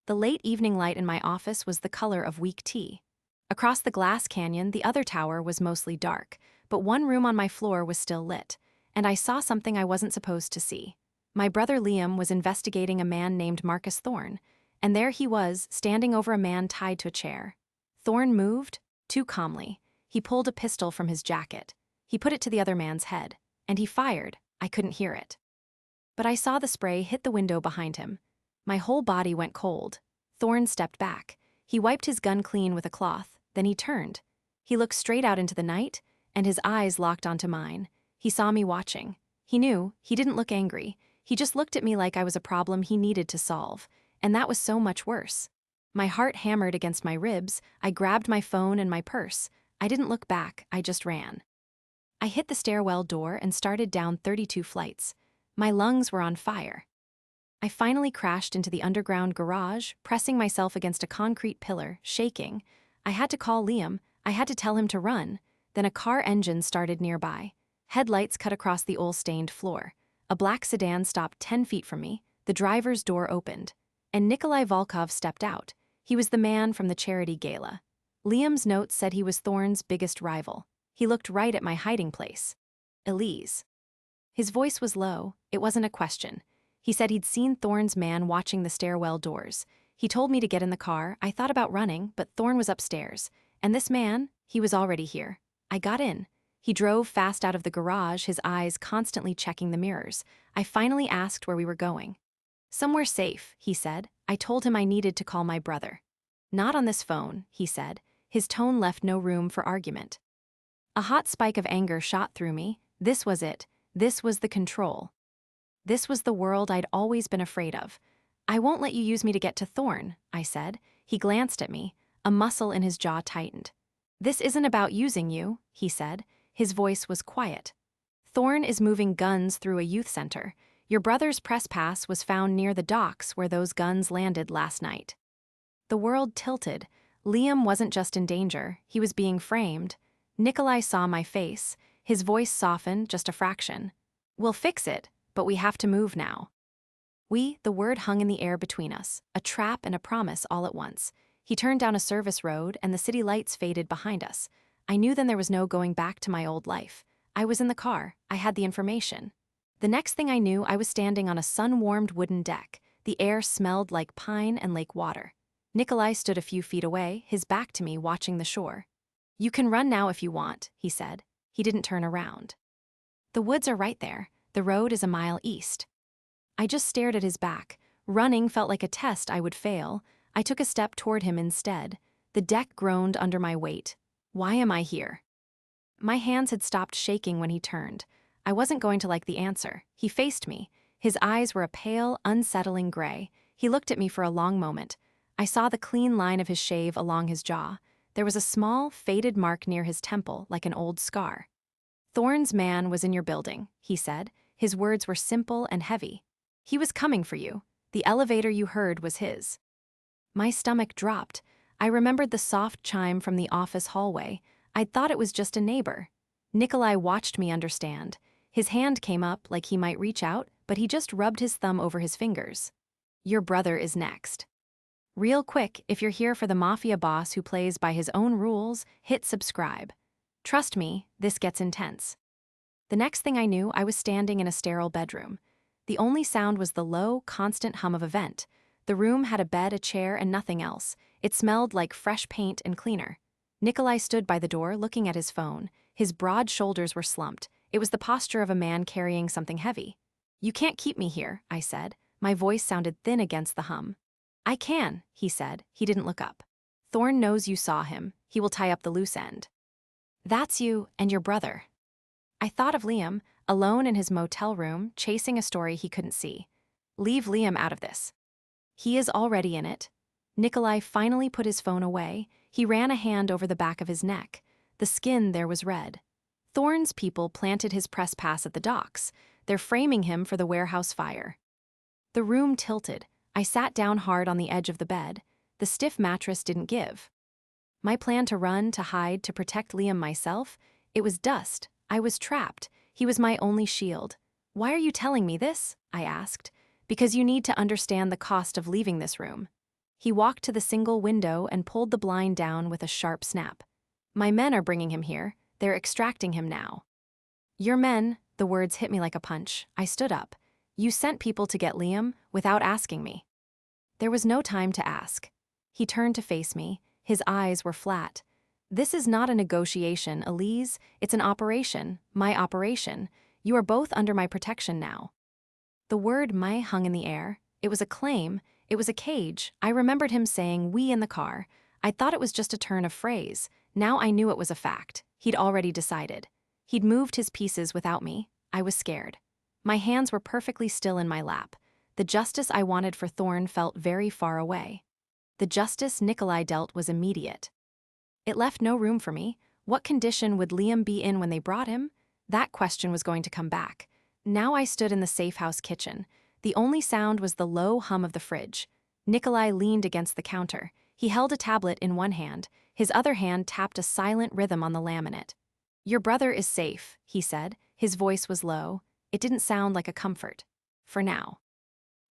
The late evening light in my office was the color of weak tea. Across the glass canyon, the other tower was mostly dark, but one room on my floor was still lit, and I saw something I wasn't supposed to see. My brother Liam was investigating a man named Marcus Thorne, and there he was, standing over a man tied to a chair. Thorne moved, too calmly. He pulled a pistol from his jacket. He put it to the other man's head, and he fired. I couldn't hear it. But I saw the spray hit the window behind him. My whole body went cold. Thorne stepped back. He wiped his gun clean with a cloth, then he turned. He looked straight out into the night, and his eyes locked onto mine. He saw me watching. He knew. He didn't look angry. He just looked at me like I was a problem he needed to solve, and that was so much worse. My heart hammered against my ribs. I grabbed my phone and my purse. I didn't look back, I just ran. I hit the stairwell door and started down 32 flights. My lungs were on fire. I finally crashed into the underground garage, pressing myself against a concrete pillar, shaking. I had to call Liam. I had to tell him to run. Then a car engine started nearby. Headlights cut across the oil-stained floor. A black sedan stopped 10 feet from me. The driver's door opened, and Nikolai Volkov stepped out. He was the man from the charity gala. Liam's notes said he was Thorne's biggest rival. He looked right at my hiding place. Elise. His voice was low. It wasn't a question. He said he'd seen Thorne's man watching the stairwell doors. He told me to get in the car. I thought about running, but Thorne was upstairs. And this man, he was already here. I got in. He drove fast out of the garage, his eyes constantly checking the mirrors. I finally asked where we were going. Somewhere safe, he said. I told him I needed to call my brother. Not on this phone, he said. His tone left no room for argument. A hot spike of anger shot through me. This was it. This was the control. This was the world I'd always been afraid of. I won't let you use me to get to Thorne, I said. He glanced at me. A muscle in his jaw tightened. This isn't about using you, he said. His voice was quiet. Thorne is moving guns through a youth center. Your brother's press pass was found near the docks where those guns landed last night. The world tilted. Liam wasn't just in danger, he was being framed. Nikolai saw my face. His voice softened just a fraction. We'll fix it, but we have to move now. The word hung in the air between us, a trap and a promise all at once. He turned down a service road and the city lights faded behind us. I knew then there was no going back to my old life. I was in the car. I had the information. The next thing I knew, I was standing on a sun-warmed wooden deck. The air smelled like pine and lake water. Nikolai stood a few feet away, his back to me, watching the shore. You can run now if you want, he said. He didn't turn around. The woods are right there. The road is a mile east. I just stared at his back. Running felt like a test I would fail. I took a step toward him instead. The deck groaned under my weight. Why am I here? My hands had stopped shaking when he turned. I wasn't going to like the answer. He faced me. His eyes were a pale, unsettling gray. He looked at me for a long moment. I saw the clean line of his shave along his jaw. There was a small, faded mark near his temple, like an old scar. Thorne's man was in your building, he said. His words were simple and heavy. He was coming for you. The elevator you heard was his. My stomach dropped. I remembered the soft chime from the office hallway. I'd thought it was just a neighbor. Nikolai watched me understand. His hand came up like he might reach out, but he just rubbed his thumb over his fingers. Your brother is next. Real quick, if you're here for the mafia boss who plays by his own rules, hit subscribe. Trust me, this gets intense. The next thing I knew, I was standing in a sterile bedroom. The only sound was the low, constant hum of a vent. The room had a bed, a chair, and nothing else. It smelled like fresh paint and cleaner. Nikolai stood by the door, looking at his phone. His broad shoulders were slumped. It was the posture of a man carrying something heavy. You can't keep me here, I said. My voice sounded thin against the hum. I can, he said. He didn't look up. Thorne knows you saw him. He will tie up the loose end. That's you and your brother. I thought of Liam, alone in his motel room, chasing a story he couldn't see. Leave Liam out of this. He is already in it. Nikolai finally put his phone away. He ran a hand over the back of his neck. The skin there was red. Thorne's people planted his press pass at the docks. They're framing him for the warehouse fire. The room tilted. I sat down hard on the edge of the bed. The stiff mattress didn't give. My plan to run, to hide, to protect Liam myself, it was dust. I was trapped. He was my only shield. Why are you telling me this? I asked. Because you need to understand the cost of leaving this room. He walked to the single window and pulled the blind down with a sharp snap. My men are bringing him here. They're extracting him now. Your men, the words hit me like a punch. I stood up. You sent people to get Liam without asking me. There was no time to ask. He turned to face me. His eyes were flat. This is not a negotiation, Elise. It's an operation. My operation. You are both under my protection now. The word my hung in the air. It was a claim. It was a cage. I remembered him saying we in the car. I thought it was just a turn of phrase. Now I knew it was a fact. He'd already decided. He'd moved his pieces without me. I was scared. My hands were perfectly still in my lap. The justice I wanted for Thorn felt very far away. The justice Nikolai dealt was immediate. It left no room for me. What condition would Liam be in when they brought him? That question was going to come back. Now I stood in the safe house kitchen. The only sound was the low hum of the fridge. Nikolai leaned against the counter. He held a tablet in one hand. His other hand tapped a silent rhythm on the laminate. Your brother is safe, he said. His voice was low. It didn't sound like a comfort. For now.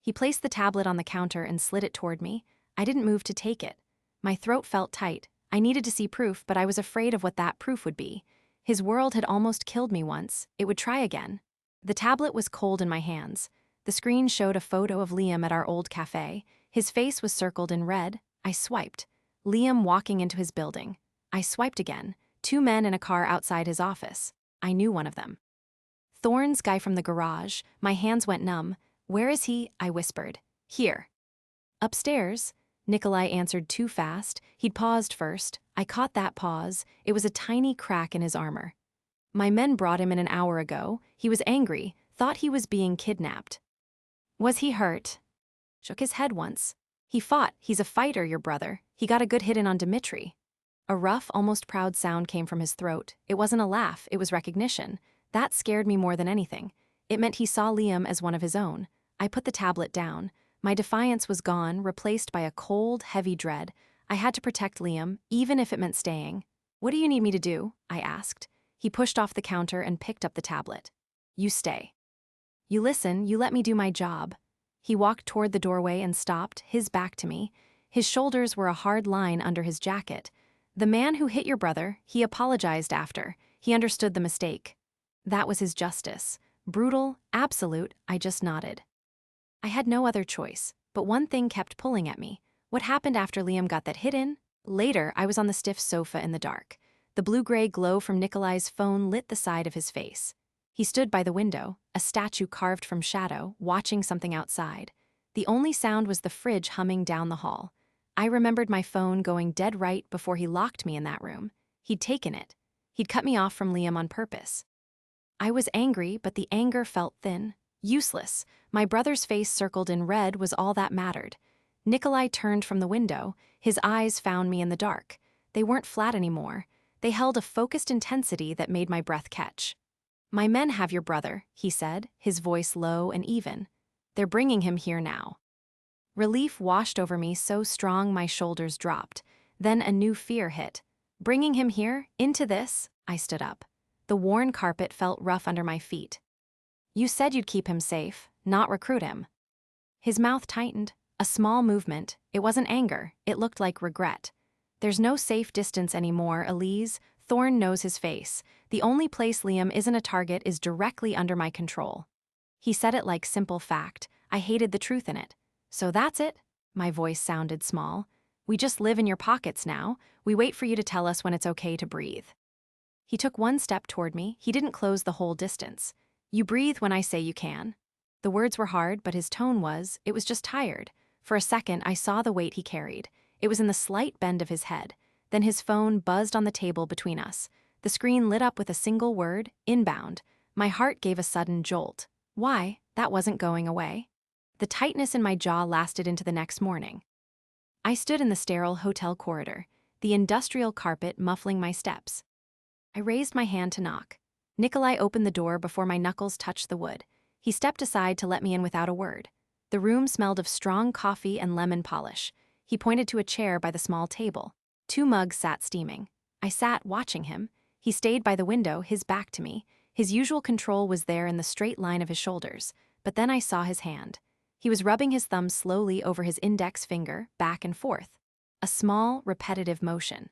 He placed the tablet on the counter and slid it toward me. I didn't move to take it. My throat felt tight. I needed to see proof, but I was afraid of what that proof would be. His world had almost killed me once. It would try again. The tablet was cold in my hands. The screen showed a photo of Liam at our old cafe. His face was circled in red. I swiped. Liam walking into his building. I swiped again. 2 men in a car outside his office. I knew one of them. Thorn's guy from the garage. My hands went numb. Where is he? I whispered. Here. Upstairs. Nikolai answered too fast. He'd paused first. I caught that pause. It was a tiny crack in his armor. My men brought him in an hour ago. He was angry, thought he was being kidnapped. Was he hurt? Shook his head once. He fought. He's a fighter, your brother. He got a good hit in on Dmitri. A rough, almost proud sound came from his throat. It wasn't a laugh, it was recognition. That scared me more than anything. It meant he saw Liam as one of his own. I put the tablet down. My defiance was gone, replaced by a cold, heavy dread. I had to protect Liam, even if it meant staying. What do you need me to do? I asked. He pushed off the counter and picked up the tablet. You stay. You listen, you let me do my job. He walked toward the doorway and stopped, his back to me. His shoulders were a hard line under his jacket. The man who hit your brother, he apologized after. He understood the mistake. That was his justice. Brutal, absolute, I just nodded. I had no other choice, but one thing kept pulling at me. What happened after Liam got that hit in? Later, I was on the stiff sofa in the dark. The blue-gray glow from Nikolai's phone lit the side of his face. He stood by the window, a statue carved from shadow, watching something outside. The only sound was the fridge humming down the hall. I remembered my phone going dead right before he locked me in that room. He'd taken it. He'd cut me off from Liam on purpose. I was angry, but the anger felt thin. Useless. My brother's face circled in red was all that mattered. Nikolai turned from the window. His eyes found me in the dark. They weren't flat anymore. They held a focused intensity that made my breath catch. My men have your brother, he said, his voice low and even. They're bringing him here now. Relief washed over me so strong my shoulders dropped. Then a new fear hit. Bringing him here? Into this? I stood up. The worn carpet felt rough under my feet. You said you'd keep him safe, not recruit him. His mouth tightened, a small movement. It wasn't anger, it looked like regret. There's no safe distance anymore, Elise. Thorn knows his face. The only place Liam isn't a target is directly under my control. He said it like simple fact. I hated the truth in it. So that's it? My voice sounded small. We just live in your pockets now. We wait for you to tell us when it's okay to breathe. He took one step toward me. He didn't close the whole distance. You breathe when I say you can. The words were hard, but his tone it was just tired. For a second, I saw the weight he carried. It was in the slight bend of his head. Then his phone buzzed on the table between us. The screen lit up with a single word, inbound. My heart gave a sudden jolt. Why? That wasn't going away. The tightness in my jaw lasted into the next morning. I stood in the sterile hotel corridor, the industrial carpet muffling my steps. I raised my hand to knock. Nikolai opened the door before my knuckles touched the wood. He stepped aside to let me in without a word. The room smelled of strong coffee and lemon polish. He pointed to a chair by the small table. 2 mugs sat steaming. I sat watching him. He stayed by the window, his back to me. His usual control was there in the straight line of his shoulders. But then I saw his hand. He was rubbing his thumb slowly over his index finger, back and forth. A small, repetitive motion.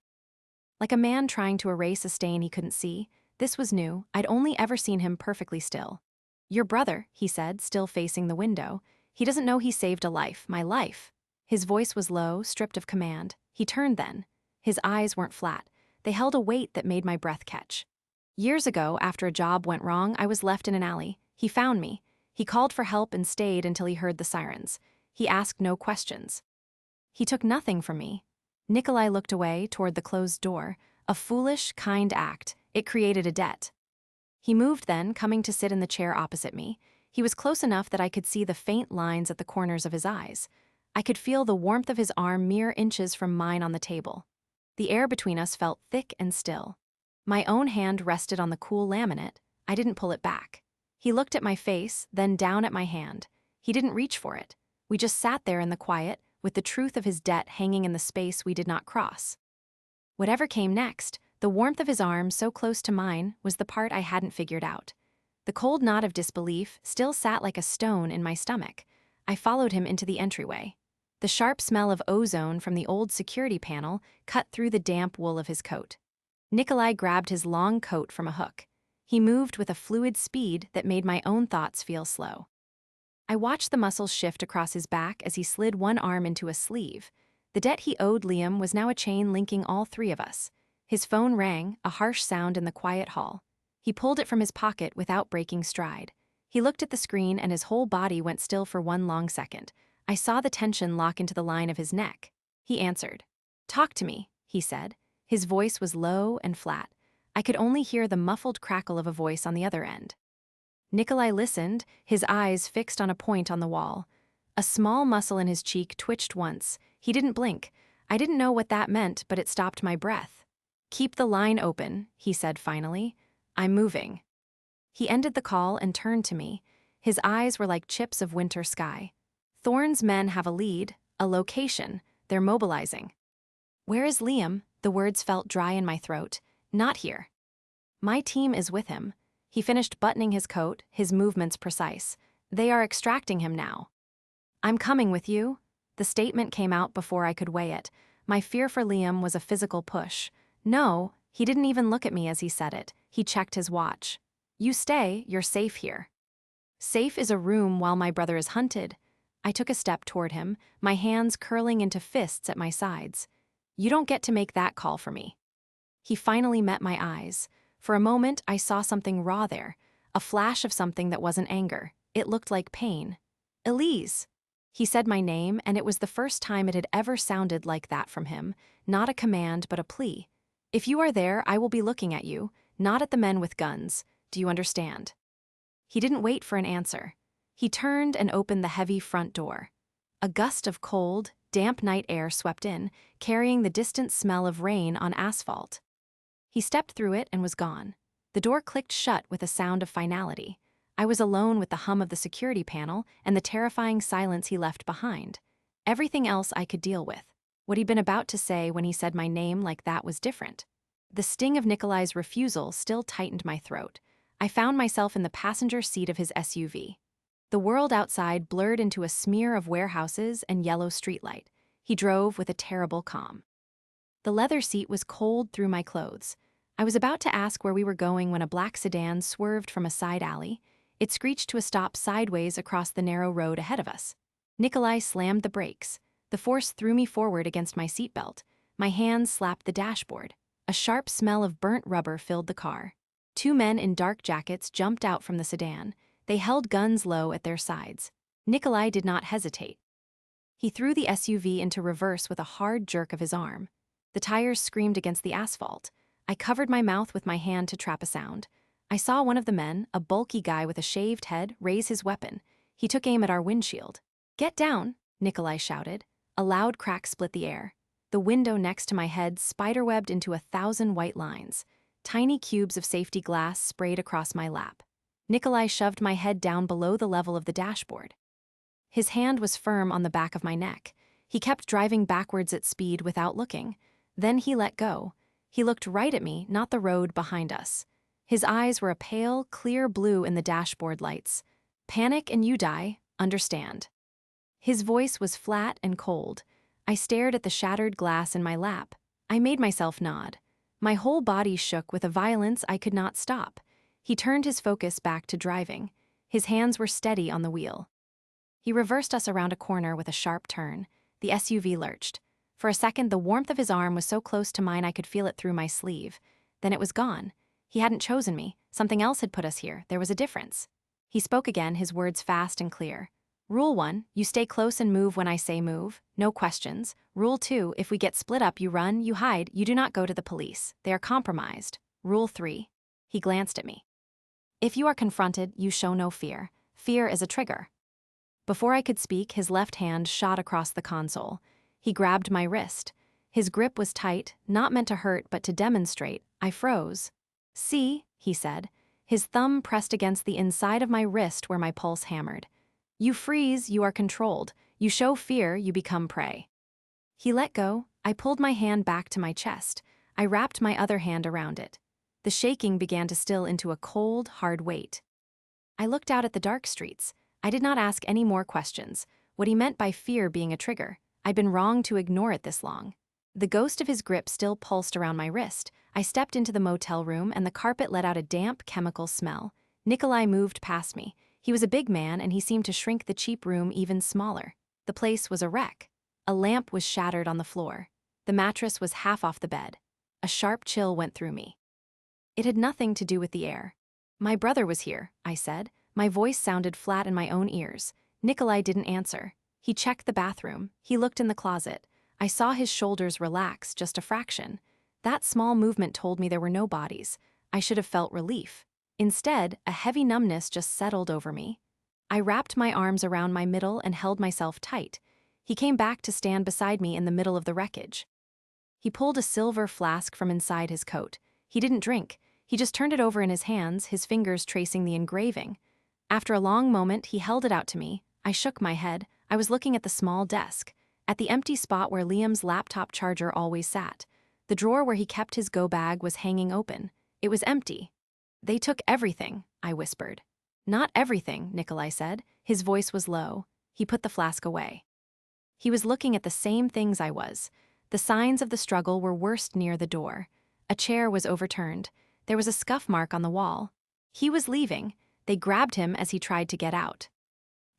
Like a man trying to erase a stain he couldn't see. This was new. I'd only ever seen him perfectly still. "Your brother," he said, still facing the window. "He doesn't know he saved a life, my life." His voice was low, stripped of command. He turned then. His eyes weren't flat. They held a weight that made my breath catch. Years ago, after a job went wrong, I was left in an alley. He found me. He called for help and stayed until he heard the sirens. He asked no questions. He took nothing from me. Nikolai looked away toward the closed door. A foolish, kind act. It created a debt. He moved then, coming to sit in the chair opposite me. He was close enough that I could see the faint lines at the corners of his eyes. I could feel the warmth of his arm mere inches from mine on the table. The air between us felt thick and still. My own hand rested on the cool laminate. I didn't pull it back. He looked at my face, then down at my hand. He didn't reach for it. We just sat there in the quiet, with the truth of his debt hanging in the space we did not cross. Whatever came next, the warmth of his arm so close to mine was the part I hadn't figured out. The cold knot of disbelief still sat like a stone in my stomach. I followed him into the entryway. The sharp smell of ozone from the old security panel cut through the damp wool of his coat. Nikolai grabbed his long coat from a hook. He moved with a fluid speed that made my own thoughts feel slow. I watched the muscles shift across his back as he slid one arm into a sleeve. The debt he owed Liam was now a chain linking all three of us. His phone rang, a harsh sound in the quiet hall. He pulled it from his pocket without breaking stride. He looked at the screen and his whole body went still for one long second. I saw the tension lock into the line of his neck. He answered. "Talk to me," he said. His voice was low and flat. I could only hear the muffled crackle of a voice on the other end. Nikolai listened, his eyes fixed on a point on the wall. A small muscle in his cheek twitched once. He didn't blink. I didn't know what that meant, but it stopped my breath. "Keep the line open," he said finally. "I'm moving." He ended the call and turned to me. His eyes were like chips of winter sky. "Thorne's men have a lead, a location. They're mobilizing." "Where is Liam?" The words felt dry in my throat. "Not here." "My team is with him." He finished buttoning his coat, his movements precise. "They are extracting him now." "I'm coming with you." The statement came out before I could weigh it. My fear for Liam was a physical push. "No," he didn't even look at me as he said it. He checked his watch. "You stay, you're safe here." Safe is a room while my brother is hunted. I took a step toward him, my hands curling into fists at my sides. "You don't get to make that call for me." He finally met my eyes. For a moment, I saw something raw there, a flash of something that wasn't anger. It looked like pain. "Elise!" He said my name, and it was the first time it had ever sounded like that from him, not a command but a plea. "If you are there, I will be looking at you, not at the men with guns. Do you understand?" He didn't wait for an answer. He turned and opened the heavy front door. A gust of cold, damp night air swept in, carrying the distant smell of rain on asphalt. He stepped through it and was gone. The door clicked shut with a sound of finality. I was alone with the hum of the security panel and the terrifying silence he left behind. Everything else I could deal with. What he'd been about to say when he said my name like that was different. The sting of Nikolai's refusal still tightened my throat. I found myself in the passenger seat of his SUV. The world outside blurred into a smear of warehouses and yellow streetlight. He drove with a terrible calm. The leather seat was cold through my clothes. I was about to ask where we were going when a black sedan swerved from a side alley. It screeched to a stop sideways across the narrow road ahead of us. Nikolai slammed the brakes. The force threw me forward against my seatbelt. My hands slapped the dashboard. A sharp smell of burnt rubber filled the car. Two men in dark jackets jumped out from the sedan. They held guns low at their sides. Nikolai did not hesitate. He threw the SUV into reverse with a hard jerk of his arm. The tires screamed against the asphalt. I covered my mouth with my hand to trap a sound. I saw one of the men, a bulky guy with a shaved head, raise his weapon. He took aim at our windshield. "Get down," Nikolai shouted. A loud crack split the air. The window next to my head spiderwebbed into 1,000 white lines. Tiny cubes of safety glass sprayed across my lap. Nikolai shoved my head down below the level of the dashboard. His hand was firm on the back of my neck. He kept driving backwards at speed without looking. Then he let go. He looked right at me, not the road behind us. His eyes were a pale, clear blue in the dashboard lights. "Panic and you die, understand." His voice was flat and cold. I stared at the shattered glass in my lap. I made myself nod. My whole body shook with a violence I could not stop. He turned his focus back to driving. His hands were steady on the wheel. He reversed us around a corner with a sharp turn. The SUV lurched. For a second, the warmth of his arm was so close to mine I could feel it through my sleeve. Then it was gone. He hadn't chosen me. Something else had put us here. There was a difference. He spoke again, his words fast and clear. Rule 1, you stay close and move when I say move. No questions. Rule 2, if we get split up, you run, you hide, you do not go to the police. They are compromised. Rule 3. He glanced at me. If you are confronted, you show no fear. Fear is a trigger. Before I could speak, his left hand shot across the console. He grabbed my wrist. His grip was tight, not meant to hurt but to demonstrate. I froze. See, he said. His thumb pressed against the inside of my wrist where my pulse hammered. You freeze, you are controlled. You show fear, you become prey. He let go. I pulled my hand back to my chest. I wrapped my other hand around it. The shaking began to still into a cold, hard weight. I looked out at the dark streets. I did not ask any more questions. What he meant by fear being a trigger. I'd been wrong to ignore it this long. The ghost of his grip still pulsed around my wrist. I stepped into the motel room and the carpet let out a damp, chemical smell. Nikolai moved past me. He was a big man and he seemed to shrink the cheap room even smaller. The place was a wreck. A lamp was shattered on the floor. The mattress was half off the bed. A sharp chill went through me. It had nothing to do with the air. My brother was here, I said. My voice sounded flat in my own ears. Nikolai didn't answer. He checked the bathroom. He looked in the closet. I saw his shoulders relax just a fraction. That small movement told me there were no bodies. I should have felt relief. Instead, a heavy numbness just settled over me. I wrapped my arms around my middle and held myself tight. He came back to stand beside me in the middle of the wreckage. He pulled a silver flask from inside his coat. He didn't drink. He just turned it over in his hands, his fingers tracing the engraving. After a long moment, he held it out to me. I shook my head. I was looking at the small desk, at the empty spot where Liam's laptop charger always sat. The drawer where he kept his go bag was hanging open. It was empty. They took everything, I whispered. Not everything, Nikolai said. His voice was low. He put the flask away. He was looking at the same things I was. The signs of the struggle were worst near the door. A chair was overturned. There was a scuff mark on the wall. He was leaving. They grabbed him as he tried to get out.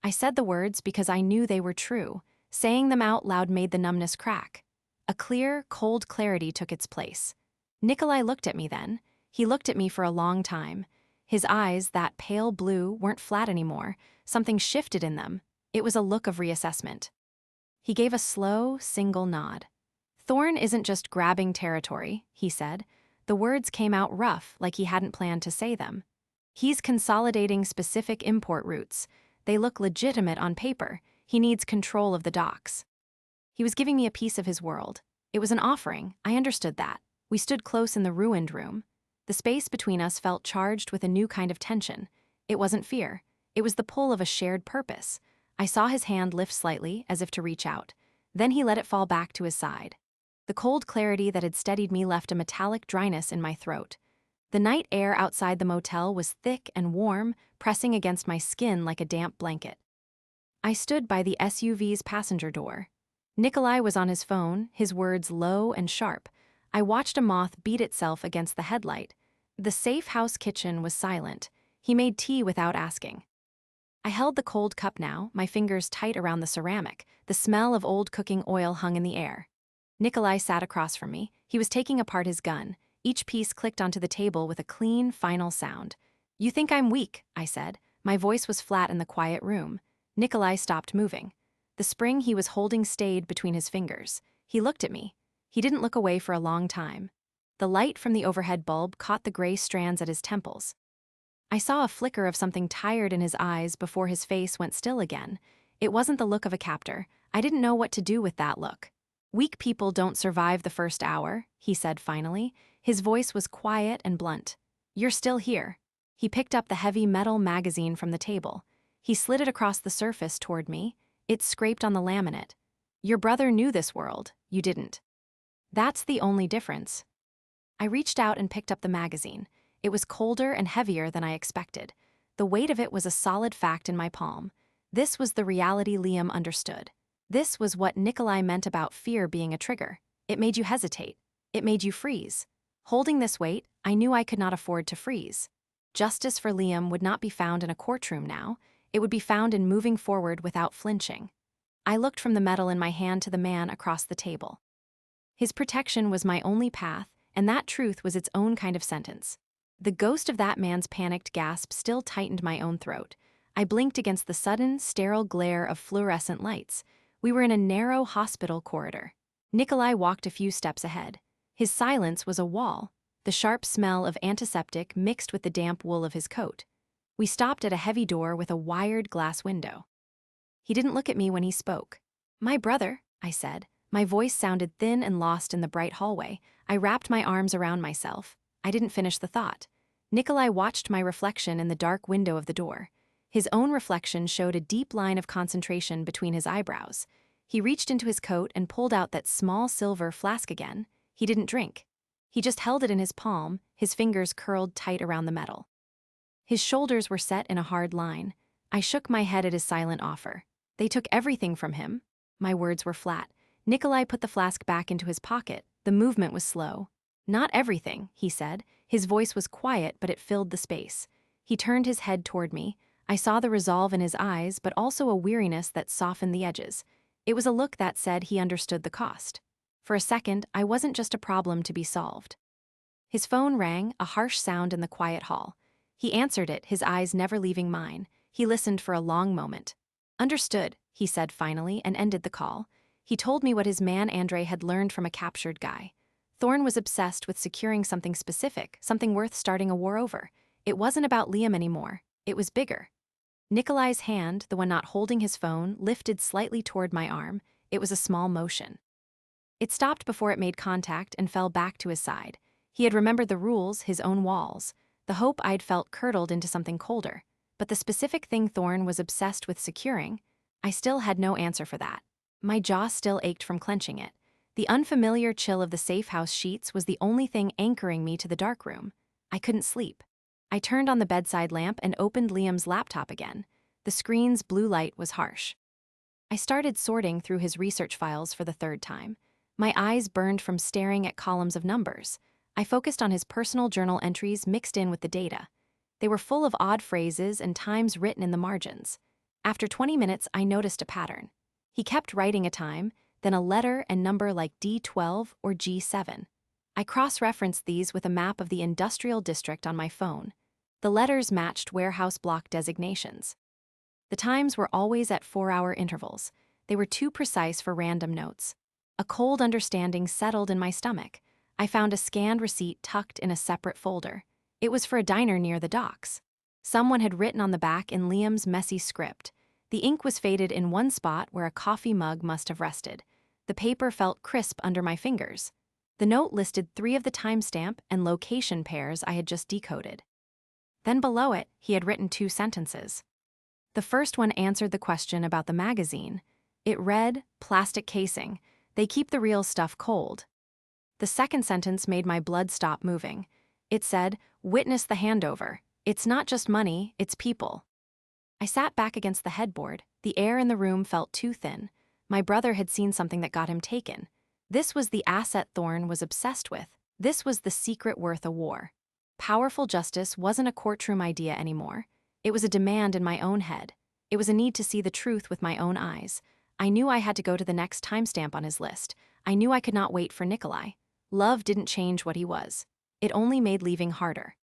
I said the words because I knew they were true. Saying them out loud made the numbness crack. A clear, cold clarity took its place. Nikolai looked at me then. He looked at me for a long time. His eyes, that pale blue, weren't flat anymore. Something shifted in them. It was a look of reassessment. He gave a slow, single nod. Thorn isn't just grabbing territory, he said. The words came out rough, like he hadn't planned to say them. He's consolidating specific import routes. They look legitimate on paper. He needs control of the docks. He was giving me a piece of his world. It was an offering. I understood that. We stood close in the ruined room. The space between us felt charged with a new kind of tension. It wasn't fear. It was the pull of a shared purpose. I saw his hand lift slightly, as if to reach out. Then he let it fall back to his side. The cold clarity that had steadied me left a metallic dryness in my throat. The night air outside the motel was thick and warm, pressing against my skin like a damp blanket. I stood by the SUV's passenger door. Nikolai was on his phone, his words low and sharp. I watched a moth beat itself against the headlight. The safe house kitchen was silent. He made tea without asking. I held the cold cup now, my fingers tight around the ceramic. The smell of old cooking oil hung in the air. Nikolai sat across from me. He was taking apart his gun. Each piece clicked onto the table with a clean, final sound. You think I'm weak, I said. My voice was flat in the quiet room. Nikolai stopped moving. The spring he was holding stayed between his fingers. He looked at me. He didn't look away for a long time. The light from the overhead bulb caught the gray strands at his temples. I saw a flicker of something tired in his eyes before his face went still again. It wasn't the look of a captor. I didn't know what to do with that look. Weak people don't survive the first hour, he said finally. His voice was quiet and blunt. You're still here. He picked up the heavy metal magazine from the table. He slid it across the surface toward me. It scraped on the laminate. Your brother knew this world. You didn't. That's the only difference. I reached out and picked up the magazine. It was colder and heavier than I expected. The weight of it was a solid fact in my palm. This was the reality Liam understood. This was what Nikolai meant about fear being a trigger. It made you hesitate. It made you freeze. Holding this weight, I knew I could not afford to freeze. Justice for Liam would not be found in a courtroom now. It would be found in moving forward without flinching. I looked from the medal in my hand to the man across the table. His protection was my only path, and that truth was its own kind of sentence. The ghost of that man's panicked gasp still tightened my own throat. I blinked against the sudden, sterile glare of fluorescent lights. We were in a narrow hospital corridor. Nikolai walked a few steps ahead. His silence was a wall, the sharp smell of antiseptic mixed with the damp wool of his coat. We stopped at a heavy door with a wired glass window. He didn't look at me when he spoke. "My brother," I said. My voice sounded thin and lost in the bright hallway. I wrapped my arms around myself. I didn't finish the thought. Nikolai watched my reflection in the dark window of the door. His own reflection showed a deep line of concentration between his eyebrows. He reached into his coat and pulled out that small silver flask again. He didn't drink. He just held it in his palm, his fingers curled tight around the metal. His shoulders were set in a hard line. I shook my head at his silent offer. They took everything from him. My words were flat. Nikolai put the flask back into his pocket. The movement was slow. "Not everything," he said. His voice was quiet, but it filled the space. He turned his head toward me. I saw the resolve in his eyes, but also a weariness that softened the edges. It was a look that said he understood the cost. For a second, I wasn't just a problem to be solved. His phone rang, a harsh sound in the quiet hall. He answered it, his eyes never leaving mine. He listened for a long moment. "Understood," he said finally, and ended the call. He told me what his man Andre had learned from a captured guy. Thorne was obsessed with securing something specific, something worth starting a war over. It wasn't about Liam anymore. It was bigger. Nikolai's hand, the one not holding his phone, lifted slightly toward my arm. It was a small motion. It stopped before it made contact and fell back to his side. He had remembered the rules, his own walls. The hope I'd felt curdled into something colder. But the specific thing Thorne was obsessed with securing, I still had no answer for that. My jaw still ached from clenching it. The unfamiliar chill of the safe house sheets was the only thing anchoring me to the dark room. I couldn't sleep. I turned on the bedside lamp and opened Liam's laptop again. The screen's blue light was harsh. I started sorting through his research files for the third time. My eyes burned from staring at columns of numbers. I focused on his personal journal entries mixed in with the data. They were full of odd phrases and times written in the margins. After 20 minutes, I noticed a pattern. He kept writing a time, then a letter and number like D12 or G7. I cross-referenced these with a map of the industrial district on my phone. The letters matched warehouse block designations. The times were always at 4-hour intervals. They were too precise for random notes. A cold understanding settled in my stomach. I found a scanned receipt tucked in a separate folder. It was for a diner near the docks. Someone had written on the back in Liam's messy script. The ink was faded in one spot where a coffee mug must have rested. The paper felt crisp under my fingers. The note listed 3 of the timestamp and location pairs I had just decoded. Then below it, he had written 2 sentences. The first one answered the question about the magazine. It read, "Plastic casing. They keep the real stuff cold." The second sentence made my blood stop moving. It said, "Witness the handover. It's not just money, it's people." I sat back against the headboard. The air in the room felt too thin. My brother had seen something that got him taken. This was the asset Thorne was obsessed with. This was the secret worth a war. Powerful justice wasn't a courtroom idea anymore. It was a demand in my own head. It was a need to see the truth with my own eyes. I knew I had to go to the next timestamp on his list. I knew I could not wait for Nikolai. Love didn't change what he was. It only made leaving harder.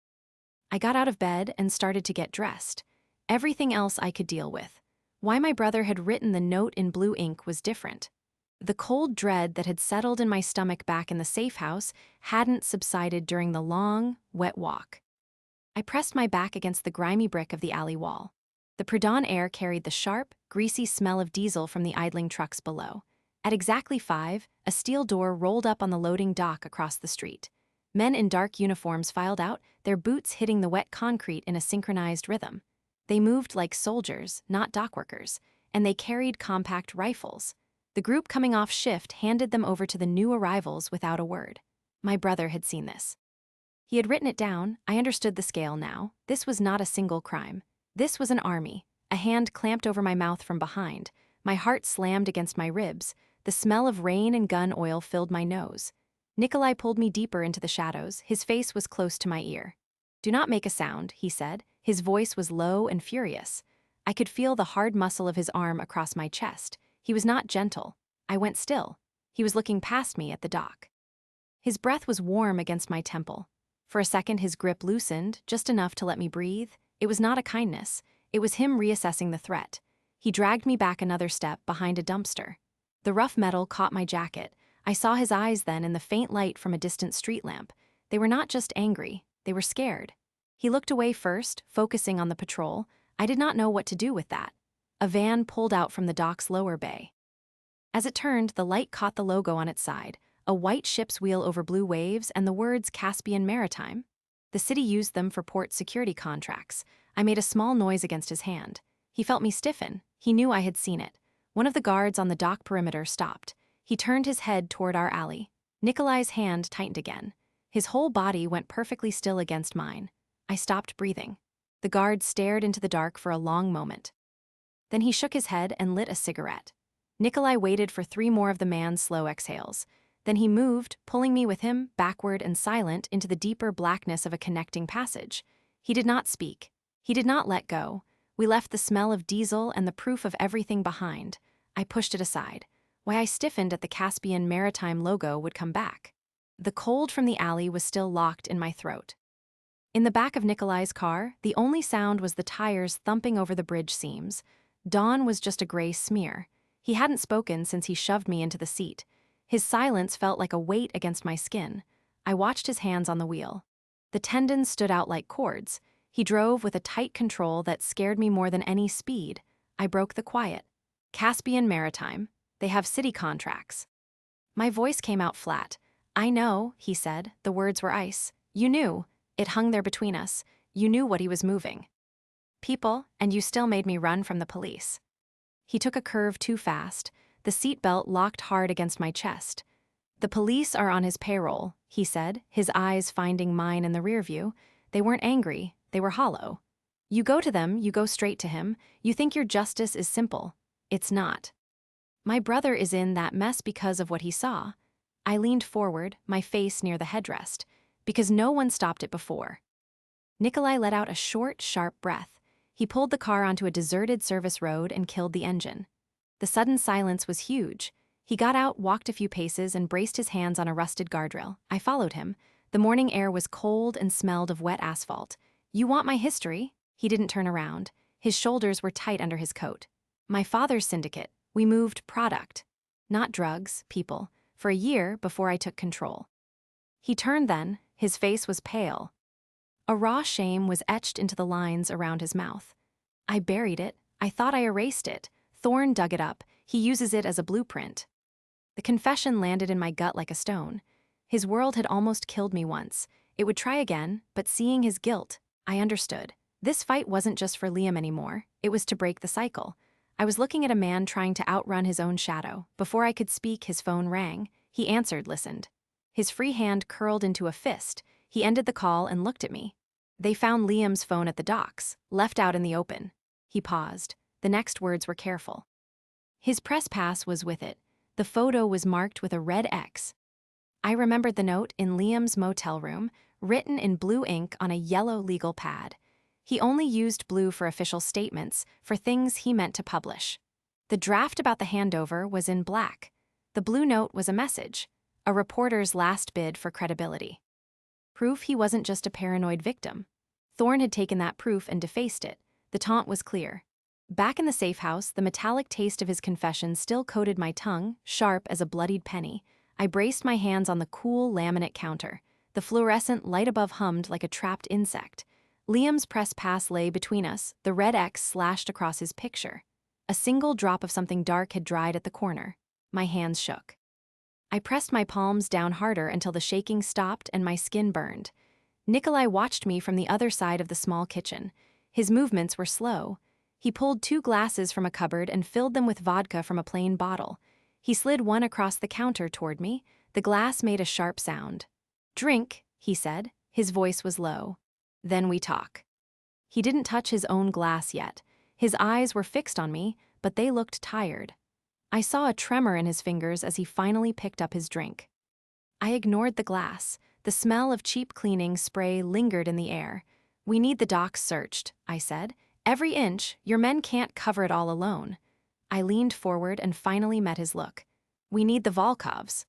I got out of bed and started to get dressed. Everything else I could deal with. Why my brother had written the note in blue ink was different. The cold dread that had settled in my stomach back in the safe house hadn't subsided during the long, wet walk. I pressed my back against the grimy brick of the alley wall. The pre-dawn air carried the sharp, greasy smell of diesel from the idling trucks below. At exactly 5, a steel door rolled up on the loading dock across the street. Men in dark uniforms filed out, their boots hitting the wet concrete in a synchronized rhythm. They moved like soldiers, not dockworkers, and they carried compact rifles. The group coming off shift handed them over to the new arrivals without a word. My brother had seen this. He had written it down. I understood the scale now. This was not a single crime. This was an army. A hand clamped over my mouth from behind. My heart slammed against my ribs. The smell of rain and gun oil filled my nose. Nikolai pulled me deeper into the shadows. His face was close to my ear. "Do not make a sound," he said. His voice was low and furious. I could feel the hard muscle of his arm across my chest. He was not gentle. I went still. He was looking past me at the dock. His breath was warm against my temple. For a second, his grip loosened, just enough to let me breathe. It was not a kindness. It was him reassessing the threat. He dragged me back another step behind a dumpster. The rough metal caught my jacket. I saw his eyes then in the faint light from a distant street lamp. They were not just angry, they were scared. He looked away first, focusing on the patrol. I did not know what to do with that. A van pulled out from the dock's lower bay. As it turned, the light caught the logo on its side, a white ship's wheel over blue waves and the words Caspian Maritime. The city used them for port security contracts. I made a small noise against his hand. He felt me stiffen. He knew I had seen it. One of the guards on the dock perimeter stopped. He turned his head toward our alley. Nikolai's hand tightened again. His whole body went perfectly still against mine. I stopped breathing. The guard stared into the dark for a long moment. Then he shook his head and lit a cigarette. Nikolai waited for 3 more of the man's slow exhales. Then he moved, pulling me with him, backward and silent, into the deeper blackness of a connecting passage. He did not speak. He did not let go. We left the smell of diesel and the proof of everything behind. I pushed it aside. Why I stiffened at the Caspian Maritime logo would come back. The cold from the alley was still locked in my throat. In the back of Nikolai's car, the only sound was the tires thumping over the bridge seams. Dawn was just a gray smear. He hadn't spoken since he shoved me into the seat. His silence felt like a weight against my skin. I watched his hands on the wheel. The tendons stood out like cords. He drove with a tight control that scared me more than any speed. I broke the quiet. "Caspian Maritime. They have city contracts." My voice came out flat. "I know," he said. The words were ice. "You knew. It hung there between us. You knew what he was moving. People, and you still made me run from the police." He took a curve too fast. The seatbelt locked hard against my chest. "The police are on his payroll," he said, his eyes finding mine in the rear view. They weren't angry, they were hollow. "You go to them, you go straight to him. You think your justice is simple. It's not. My brother is in that mess because of what he saw." I leaned forward, my face near the headrest. "Because no one stopped it before." Nikolai let out a short, sharp breath. He pulled the car onto a deserted service road and killed the engine. The sudden silence was huge. He got out, walked a few paces, and braced his hands on a rusted guardrail. I followed him. The morning air was cold and smelled of wet asphalt. "You want my history?" He didn't turn around. His shoulders were tight under his coat. "My father's syndicate. We moved product. Not drugs, people. For a year before I took control." He turned then. His face was pale. A raw shame was etched into the lines around his mouth. "I buried it. I thought I erased it. Thorn dug it up. He uses it as a blueprint." The confession landed in my gut like a stone. His world had almost killed me once. It would try again, but seeing his guilt, I understood. This fight wasn't just for Liam anymore. It was to break the cycle. I was looking at a man trying to outrun his own shadow. Before I could speak, his phone rang. He answered, listened. His free hand curled into a fist. He ended the call and looked at me. "They found Liam's phone at the docks, left out in the open." He paused. The next words were careful. "His press pass was with it. The photo was marked with a red X." I remembered the note in Liam's motel room, written in blue ink on a yellow legal pad. He only used blue for official statements, for things he meant to publish. The draft about the handover was in black. The blue note was a message, a reporter's last bid for credibility. Proof he wasn't just a paranoid victim. Thorn had taken that proof and defaced it. The taunt was clear. Back in the safe house, the metallic taste of his confession still coated my tongue, sharp as a bloodied penny. I braced my hands on the cool laminate counter. The fluorescent light above hummed like a trapped insect. Liam's press pass lay between us, the red X slashed across his picture. A single drop of something dark had dried at the corner. My hands shook. I pressed my palms down harder until the shaking stopped and my skin burned. Nikolai watched me from the other side of the small kitchen. His movements were slow. He pulled 2 glasses from a cupboard and filled them with vodka from a plain bottle. He slid one across the counter toward me. The glass made a sharp sound. "Drink," he said. His voice was low. "Then we talk." He didn't touch his own glass yet. His eyes were fixed on me, but they looked tired. I saw a tremor in his fingers as he finally picked up his drink. I ignored the glass. The smell of cheap cleaning spray lingered in the air. "We need the docks searched," I said. "Every inch. Your men can't cover it all alone." I leaned forward and finally met his look. "We need the Volkovs."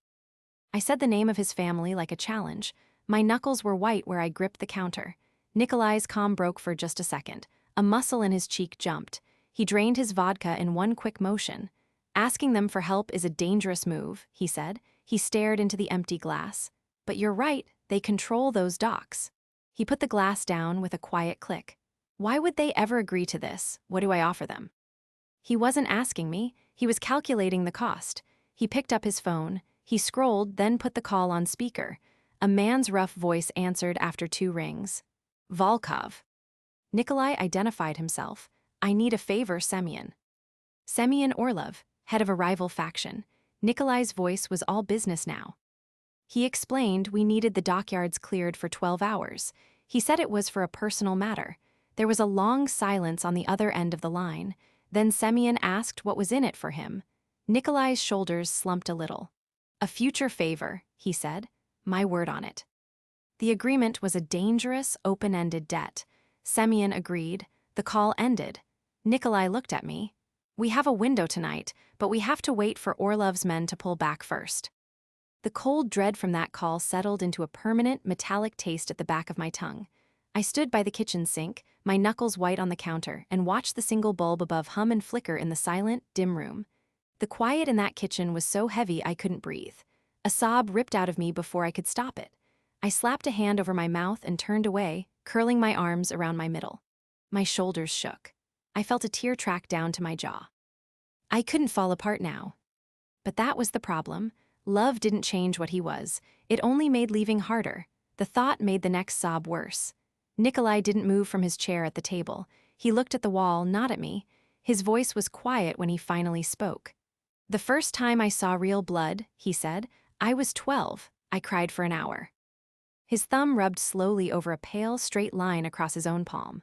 I said the name of his family like a challenge. My knuckles were white where I gripped the counter. Nikolai's calm broke for just a second. A muscle in his cheek jumped. He drained his vodka in one quick motion. "Asking them for help is a dangerous move," he said. He stared into the empty glass. "But you're right, they control those docks." He put the glass down with a quiet click. "Why would they ever agree to this? What do I offer them?" He wasn't asking me, he was calculating the cost. He picked up his phone. He scrolled, then put the call on speaker. A man's rough voice answered after 2 rings. "Volkov." Nikolai identified himself. "I need a favor, Semyon." Semyon Orlov, head of a rival faction. Nikolai's voice was all business now. He explained we needed the dockyards cleared for 12 hours. He said it was for a personal matter. There was a long silence on the other end of the line. Then Semyon asked what was in it for him. Nikolai's shoulders slumped a little. "A future favor," he said. "My word on it." The agreement was a dangerous, open-ended debt. Semyon agreed. The call ended. Nikolai looked at me. "We have a window tonight, but we have to wait for Orlov's men to pull back first." The cold dread from that call settled into a permanent, metallic taste at the back of my tongue. I stood by the kitchen sink, my knuckles white on the counter, and watched the single bulb above hum and flicker in the silent, dim room. The quiet in that kitchen was so heavy I couldn't breathe. A sob ripped out of me before I could stop it. I slapped a hand over my mouth and turned away, curling my arms around my middle. My shoulders shook. I felt a tear track down to my jaw. I couldn't fall apart now. But that was the problem. Love didn't change what he was. It only made leaving harder. The thought made the next sob worse. Nikolai didn't move from his chair at the table. He looked at the wall, not at me. His voice was quiet when he finally spoke. "The first time I saw real blood," he said, "I was 12. I cried for an hour." His thumb rubbed slowly over a pale, straight line across his own palm.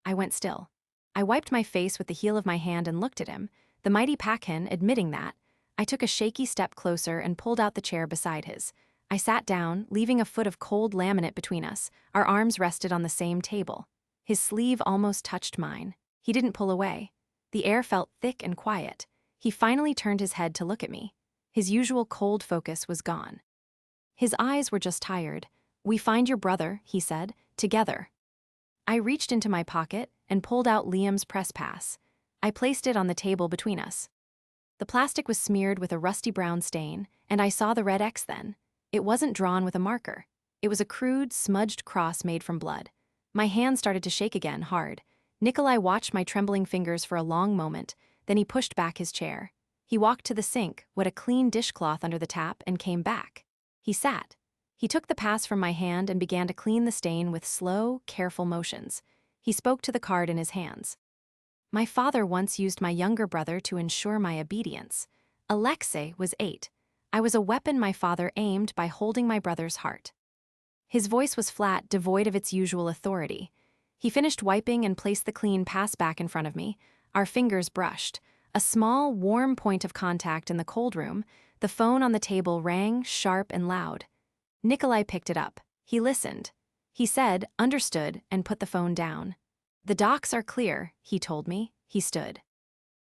I went still. I wiped my face with the heel of my hand and looked at him, the mighty Pakhin admitting that. I took a shaky step closer and pulled out the chair beside his. I sat down, leaving a foot of cold laminate between us. Our arms rested on the same table. His sleeve almost touched mine. He didn't pull away. The air felt thick and quiet. He finally turned his head to look at me. His usual cold focus was gone. His eyes were just tired. "We find your brother," he said, "together." I reached into my pocket and pulled out Liam's press pass. I placed it on the table between us. The plastic was smeared with a rusty brown stain, and I saw the red X then. It wasn't drawn with a marker. It was a crude, smudged cross made from blood. My hand started to shake again, hard. Nikolai watched my trembling fingers for a long moment, then he pushed back his chair. He walked to the sink, wet a clean dishcloth under the tap, and came back. He sat. He took the pass from my hand and began to clean the stain with slow, careful motions. He spoke to the card in his hands. "My father once used my younger brother to ensure my obedience. Alexei was 8. I was a weapon my father aimed by holding my brother's heart." His voice was flat, devoid of its usual authority. He finished wiping and placed the clean pass back in front of me. Our fingers brushed. A small, warm point of contact in the cold room. The phone on the table rang, sharp and loud. Nikolai picked it up. He listened. He said, "Understood," and put the phone down. "The docks are clear," he told me. He stood.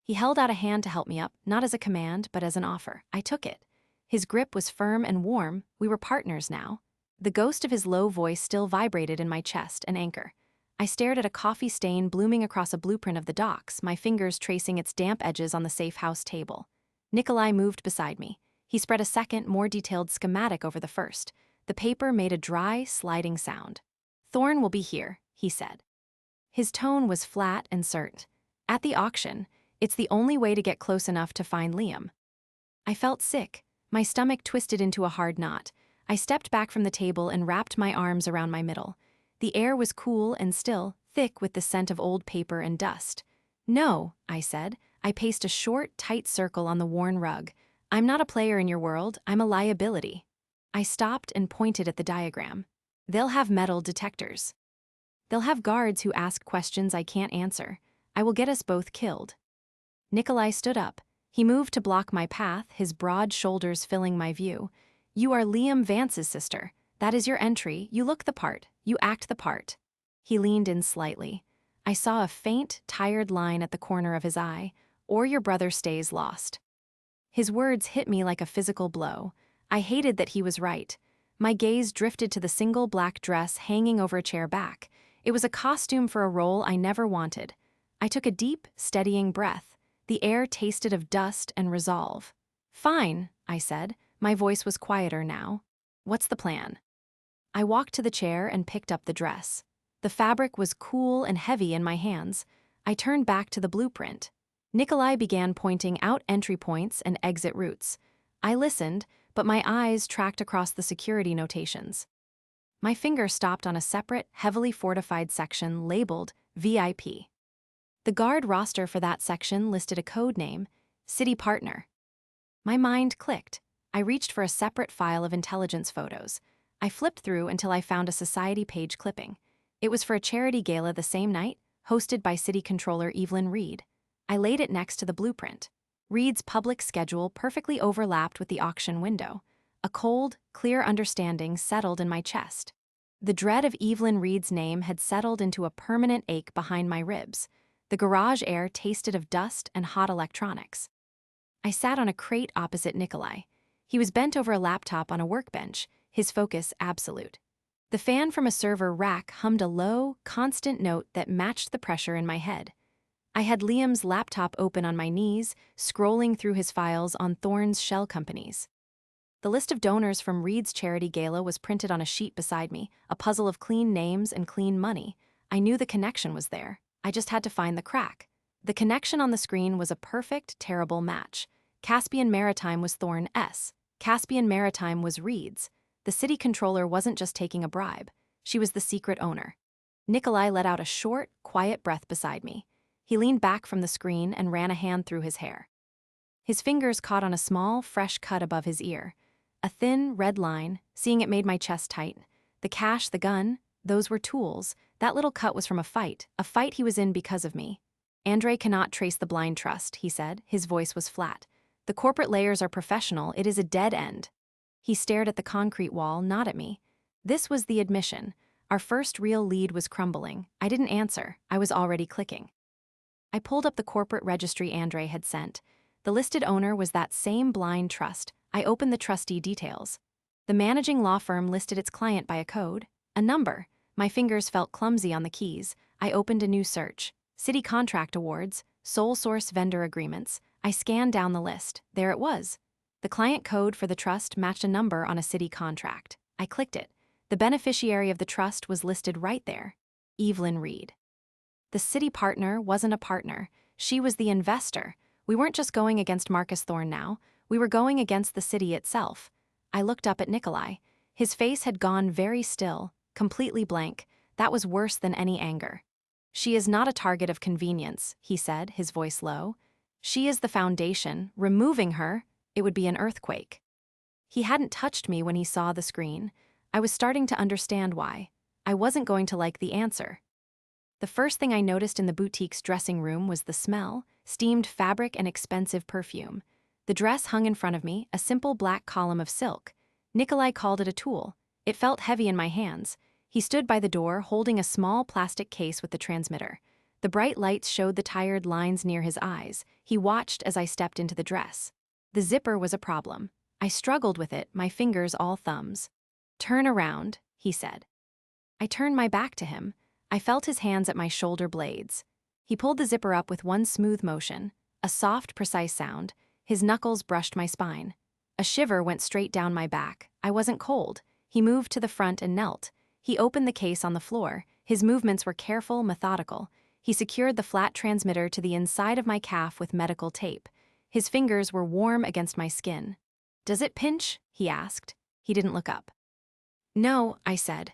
He held out a hand to help me up, not as a command, but as an offer. I took it. His grip was firm and warm. We were partners now. The ghost of his low voice still vibrated in my chest, an anchor. I stared at a coffee stain blooming across a blueprint of the docks, my fingers tracing its damp edges on the safe house table. Nikolai moved beside me. He spread a second, more detailed schematic over the first. The paper made a dry, sliding sound. "Thorn will be here," he said. His tone was flat and certain. "At the auction. It's the only way to get close enough to find Liam." I felt sick. My stomach twisted into a hard knot. I stepped back from the table and wrapped my arms around my middle. The air was cool and still, thick with the scent of old paper and dust. "No," I said. I paced a short, tight circle on the worn rug. "I'm not a player in your world, I'm a liability." I stopped and pointed at the diagram. "They'll have metal detectors. They'll have guards who ask questions I can't answer. I will get us both killed. Nikolai stood up. He moved to block my path, his broad shoulders filling my view. You are Liam Vance's sister. That is your entry. You look the part. You act the part. He leaned in slightly. I saw a faint, tired line at the corner of his eye. Or your brother stays lost. His words hit me like a physical blow. I hated that he was right. My gaze drifted to the single black dress hanging over a chair back. It was a costume for a role I never wanted. I took a deep, steadying breath. The air tasted of dust and resolve. Fine, I said. My voice was quieter now. What's the plan? I walked to the chair and picked up the dress. The fabric was cool and heavy in my hands. I turned back to the blueprint. Nikolai began pointing out entry points and exit routes. I listened, but my eyes tracked across the security notations. My finger stopped on a separate, heavily fortified section labeled VIP. The guard roster for that section listed a code name, City Partner. My mind clicked. I reached for a separate file of intelligence photos. I flipped through until I found a society page clipping. It was for a charity gala the same night, hosted by City Controller Evelyn Reed. I laid it next to the blueprint. Reed's public schedule perfectly overlapped with the auction window. A cold, clear understanding settled in my chest. The dread of Evelyn Reed's name had settled into a permanent ache behind my ribs. The garage air tasted of dust and hot electronics. I sat on a crate opposite Nikolai. He was bent over a laptop on a workbench, his focus absolute. The fan from a server rack hummed a low, constant note that matched the pressure in my head. I had Liam's laptop open on my knees, scrolling through his files on Thorne's shell companies. The list of donors from Reed's charity gala was printed on a sheet beside me, a puzzle of clean names and clean money. I knew the connection was there. I just had to find the crack. The connection on the screen was a perfect, terrible match. Caspian Maritime was Thorne's. Caspian Maritime was Reed's. The city controller wasn't just taking a bribe. She was the secret owner. Nikolai let out a short, quiet breath beside me. He leaned back from the screen and ran a hand through his hair. His fingers caught on a small, fresh cut above his ear. A thin, red line. Seeing it made my chest tight. The cash, the gun, those were tools. That little cut was from a fight he was in because of me. Andre cannot trace the blind trust, he said. His voice was flat. The corporate layers are professional. It is a dead end. He stared at the concrete wall, not at me. This was the admission. Our first real lead was crumbling. I didn't answer. I was already clicking. I pulled up the corporate registry Andre had sent. The listed owner was that same blind trust. I opened the trustee details. The managing law firm listed its client by a code, a number. My fingers felt clumsy on the keys. I opened a new search. City contract awards, sole source vendor agreements. I scanned down the list. There it was. The client code for the trust matched a number on a city contract. I clicked it. The beneficiary of the trust was listed right there. Evelyn Reed. The city partner wasn't a partner. She was the investor. We weren't just going against Marcus Thorne now. We were going against the city itself. I looked up at Nikolai. His face had gone very still, completely blank. That was worse than any anger. She is not a target of convenience, he said, his voice low. She is the foundation. Removing her, it would be an earthquake. He hadn't touched me when he saw the screen. I was starting to understand why. I wasn't going to like the answer. The first thing I noticed in the boutique's dressing room was the smell, steamed fabric and expensive perfume. The dress hung in front of me, a simple black column of silk. Nikolai called it a tool. It felt heavy in my hands. He stood by the door, holding a small plastic case with the transmitter. The bright lights showed the tired lines near his eyes. He watched as I stepped into the dress. The zipper was a problem. I struggled with it, my fingers all thumbs. "Turn around," he said. I turned my back to him. I felt his hands at my shoulder blades. He pulled the zipper up with one smooth motion, a soft, precise sound. His knuckles brushed my spine. A shiver went straight down my back. I wasn't cold. He moved to the front and knelt. He opened the case on the floor. His movements were careful, methodical. He secured the flat transmitter to the inside of my calf with medical tape. His fingers were warm against my skin. "Does it pinch?" he asked. He didn't look up. "No," I said.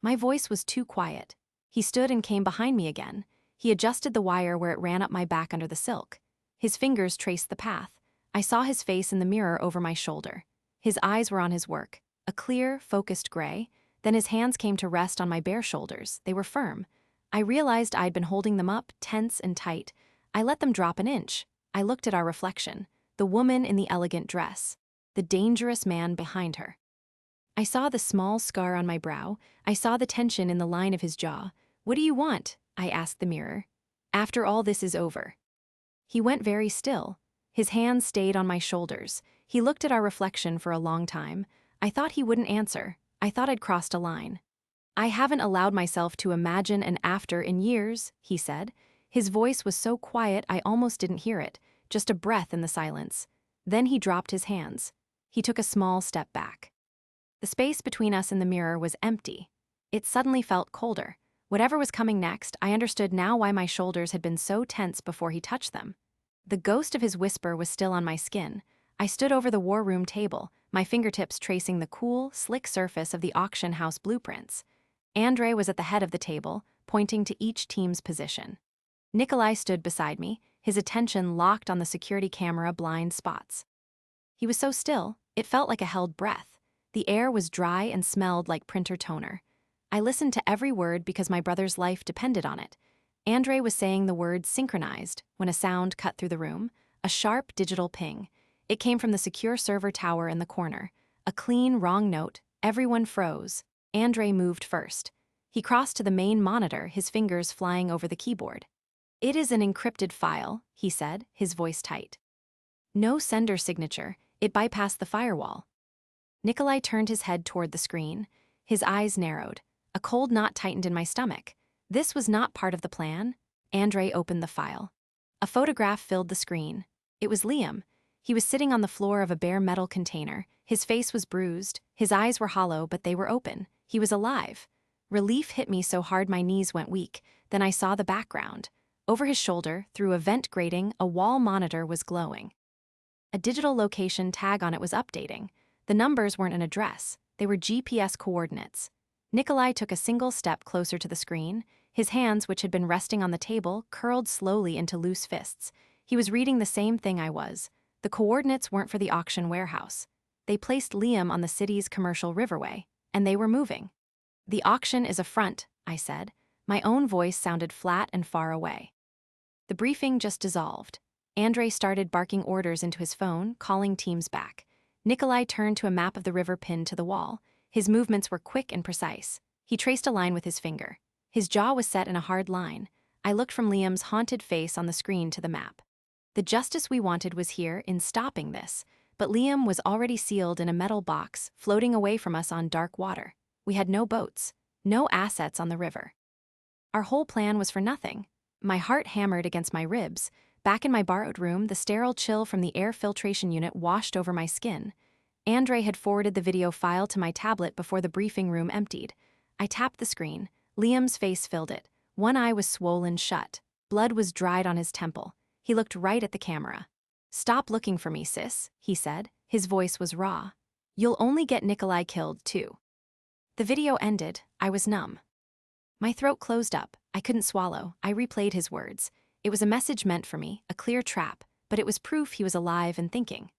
My voice was too quiet. He stood and came behind me again. He adjusted the wire where it ran up my back under the silk. His fingers traced the path. I saw his face in the mirror over my shoulder. His eyes were on his work, a clear, focused gray. Then his hands came to rest on my bare shoulders. They were firm. I realized I'd been holding them up, tense and tight. I let them drop an inch. I looked at our reflection, the woman in the elegant dress, the dangerous man behind her. I saw the small scar on my brow. I saw the tension in the line of his jaw. "What do you want?" I asked the mirror. "After all this is over." He went very still. His hands stayed on my shoulders. He looked at our reflection for a long time. I thought he wouldn't answer. I thought I'd crossed a line. "I haven't allowed myself to imagine an after in years," he said. His voice was so quiet I almost didn't hear it, just a breath in the silence. Then he dropped his hands. He took a small step back. The space between us and the mirror was empty. It suddenly felt colder. Whatever was coming next, I understood now why my shoulders had been so tense before he touched them. The ghost of his whisper was still on my skin. I stood over the war room table, my fingertips tracing the cool, slick surface of the auction house blueprints. Andrei was at the head of the table, pointing to each team's position. Nikolai stood beside me, his attention locked on the security camera blind spots. He was so still, it felt like a held breath. The air was dry and smelled like printer toner. I listened to every word because my brother's life depended on it. Andrei was saying the word synchronized when a sound cut through the room, a sharp digital ping. It came from the secure server tower in the corner. A clean, wrong note. Everyone froze. Andrei moved first. He crossed to the main monitor, his fingers flying over the keyboard. "It is an encrypted file," he said, his voice tight. "No sender signature. It bypassed the firewall." Nikolai turned his head toward the screen. His eyes narrowed. A cold knot tightened in my stomach. This was not part of the plan. Andrei opened the file. A photograph filled the screen. It was Liam. He was sitting on the floor of a bare metal container. His face was bruised. His eyes were hollow, but they were open. He was alive. Relief hit me so hard my knees went weak. Then I saw the background. Over his shoulder, through a vent grating, a wall monitor was glowing. A digital location tag on it was updating. The numbers weren't an address. They were GPS coordinates. Nikolai took a single step closer to the screen. His hands, which had been resting on the table, curled slowly into loose fists. He was reading the same thing I was. The coordinates weren't for the auction warehouse. They placed Liam on the city's commercial riverway, and they were moving. "The auction is a front," I said. My own voice sounded flat and far away. The briefing just dissolved. Andrei started barking orders into his phone, calling teams back. Nikolai turned to a map of the river pinned to the wall. His movements were quick and precise. He traced a line with his finger. His jaw was set in a hard line. I looked from Liam's haunted face on the screen to the map. The justice we wanted was here, in stopping this, but Liam was already sealed in a metal box, floating away from us on dark water. We had no boats, no assets on the river. Our whole plan was for nothing. My heart hammered against my ribs. Back in my borrowed room, the sterile chill from the air filtration unit washed over my skin. Andrei had forwarded the video file to my tablet before the briefing room emptied. I tapped the screen. Liam's face filled it. One eye was swollen shut. Blood was dried on his temple. He looked right at the camera. "Stop looking for me, sis," he said. His voice was raw. "You'll only get Nikolai killed, too." The video ended. I was numb. My throat closed up. I couldn't swallow. I replayed his words. It was a message meant for me, a clear trap, but it was proof he was alive and thinking.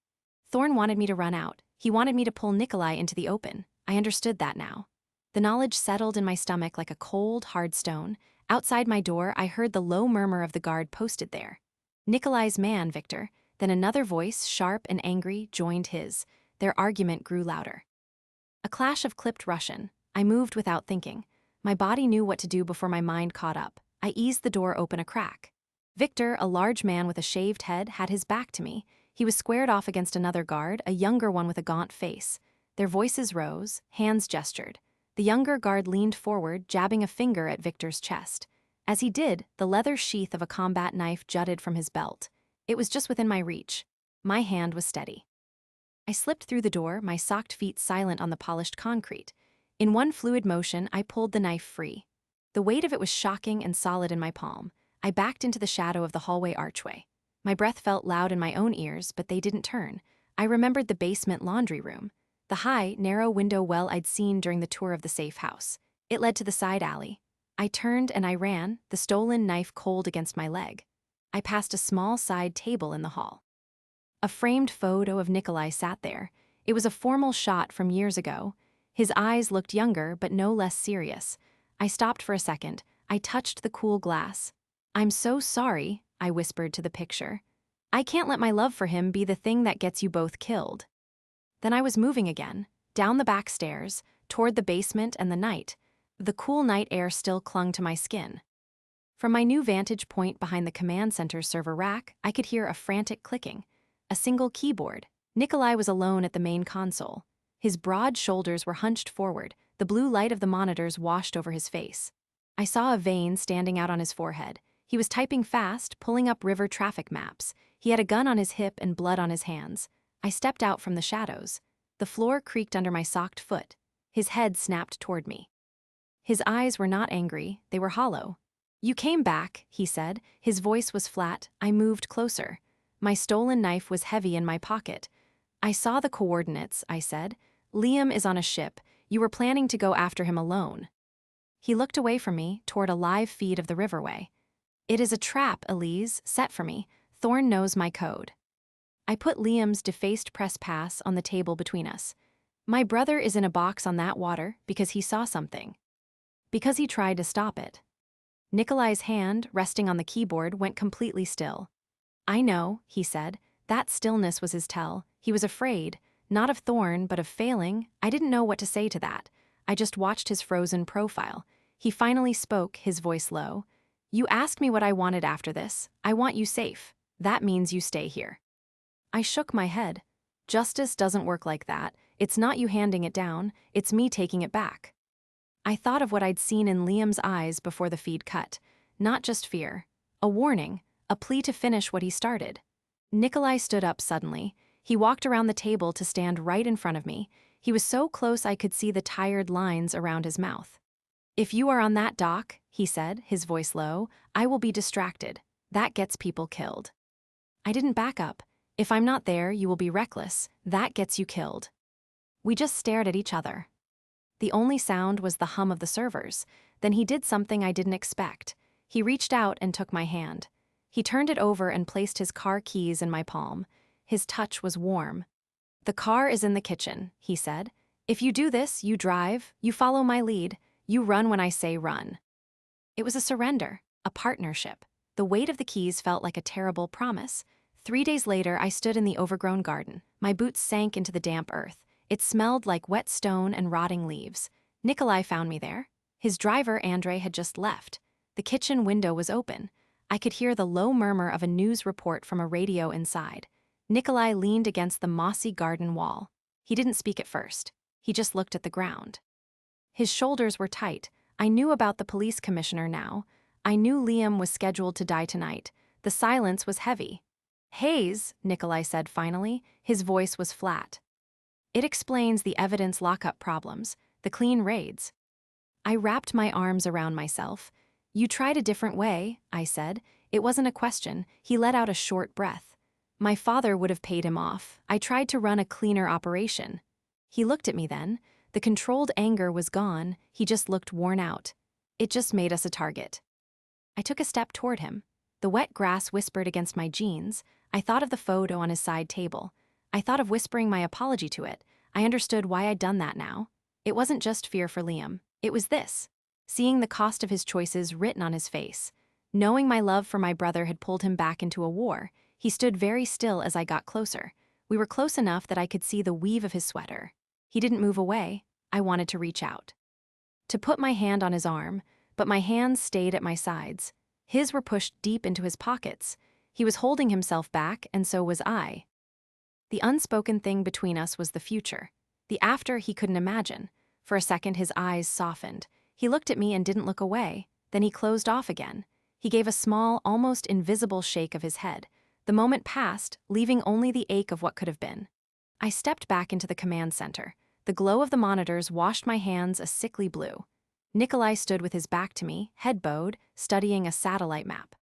Thorn wanted me to run out. He wanted me to pull Nikolai into the open. I understood that now. The knowledge settled in my stomach like a cold, hard stone. Outside my door, I heard the low murmur of the guard posted there. "Nikolai's man, Victor." Then another voice, sharp and angry, joined his. Their argument grew louder. A clash of clipped Russian. I moved without thinking. My body knew what to do before my mind caught up. I eased the door open a crack. Victor, a large man with a shaved head, had his back to me. He was squared off against another guard, a younger one with a gaunt face. Their voices rose, hands gestured. The younger guard leaned forward, jabbing a finger at Victor's chest. As he did, the leather sheath of a combat knife jutted from his belt. It was just within my reach. My hand was steady. I slipped through the door, my socked feet silent on the polished concrete. In one fluid motion, I pulled the knife free. The weight of it was shocking and solid in my palm. I backed into the shadow of the hallway archway. My breath felt loud in my own ears, but they didn't turn. I remembered the basement laundry room, the high, narrow window well I'd seen during the tour of the safe house. It led to the side alley. I turned and I ran, the stolen knife cold against my leg. I passed a small side table in the hall. A framed photo of Nikolai sat there. It was a formal shot from years ago. His eyes looked younger, but no less serious. I stopped for a second. I touched the cool glass. "I'm so sorry," I whispered to the picture. "I can't let my love for him be the thing that gets you both killed." Then I was moving again, down the back stairs, toward the basement and the night. The cool night air still clung to my skin. From my new vantage point behind the command center's server rack, I could hear a frantic clicking. A single keyboard. Nikolai was alone at the main console. His broad shoulders were hunched forward, the blue light of the monitors washed over his face. I saw a vein standing out on his forehead. He was typing fast, pulling up river traffic maps. He had a gun on his hip and blood on his hands. I stepped out from the shadows. The floor creaked under my socked foot. His head snapped toward me. His eyes were not angry, they were hollow. "You came back," he said. His voice was flat. I moved closer. My stolen knife was heavy in my pocket. "I saw the coordinates," I said. "Liam is on a ship. You were planning to go after him alone." He looked away from me, toward a live feed of the riverway. "It is a trap, Elise, set for me. Thorn knows my code." I put Liam's defaced press pass on the table between us. "My brother is in a box on that water because he saw something. Because he tried to stop it." Nikolai's hand, resting on the keyboard, went completely still. "I know," he said. That stillness was his tell. He was afraid, not of Thorn, but of failing. I didn't know what to say to that. I just watched his frozen profile. He finally spoke, his voice low. "You asked me what I wanted after this. I want you safe. That means you stay here." I shook my head. "Justice doesn't work like that. It's not you handing it down, it's me taking it back." I thought of what I'd seen in Liam's eyes before the feed cut. Not just fear. A warning, a plea to finish what he started. Nikolai stood up suddenly. He walked around the table to stand right in front of me. He was so close I could see the tired lines around his mouth. "If you are on that dock," he said, his voice low, "I will be distracted. That gets people killed." I didn't back up. "If I'm not there, you will be reckless. That gets you killed." We just stared at each other. The only sound was the hum of the servers. Then he did something I didn't expect. He reached out and took my hand. He turned it over and placed his car keys in my palm. His touch was warm. "The car is in the kitchen," he said. "If you do this, you drive, you follow my lead, you run when I say run." It was a surrender, a partnership. The weight of the keys felt like a terrible promise. 3 days later, I stood in the overgrown garden. My boots sank into the damp earth. It smelled like wet stone and rotting leaves. Nikolai found me there. His driver, Andrei, had just left. The kitchen window was open. I could hear the low murmur of a news report from a radio inside. Nikolai leaned against the mossy garden wall. He didn't speak at first. He just looked at the ground. His shoulders were tight. I knew about the police commissioner now. I knew Liam was scheduled to die tonight. The silence was heavy. "Hayes," Nikolai said finally. His voice was flat. "It explains the evidence lockup problems, the clean raids." I wrapped my arms around myself. "You tried a different way," I said. It wasn't a question. He let out a short breath. "My father would have paid him off. I tried to run a cleaner operation." He looked at me then. The controlled anger was gone. He just looked worn out. "It just made us a target." I took a step toward him. The wet grass whispered against my jeans. I thought of the photo on his side table. I thought of whispering my apology to it. I understood why I'd done that now. It wasn't just fear for Liam. It was this. Seeing the cost of his choices written on his face. Knowing my love for my brother had pulled him back into a war, he stood very still as I got closer. We were close enough that I could see the weave of his sweater. He didn't move away. I wanted to reach out. To put my hand on his arm, but my hands stayed at my sides. His were pushed deep into his pockets. He was holding himself back, and so was I. The unspoken thing between us was the future. The after he couldn't imagine. For a second, his eyes softened. He looked at me and didn't look away. Then he closed off again. He gave a small, almost invisible shake of his head. The moment passed, leaving only the ache of what could have been. I stepped back into the command center. The glow of the monitors washed my hands a sickly blue. Nikolai stood with his back to me, head bowed, studying a satellite map.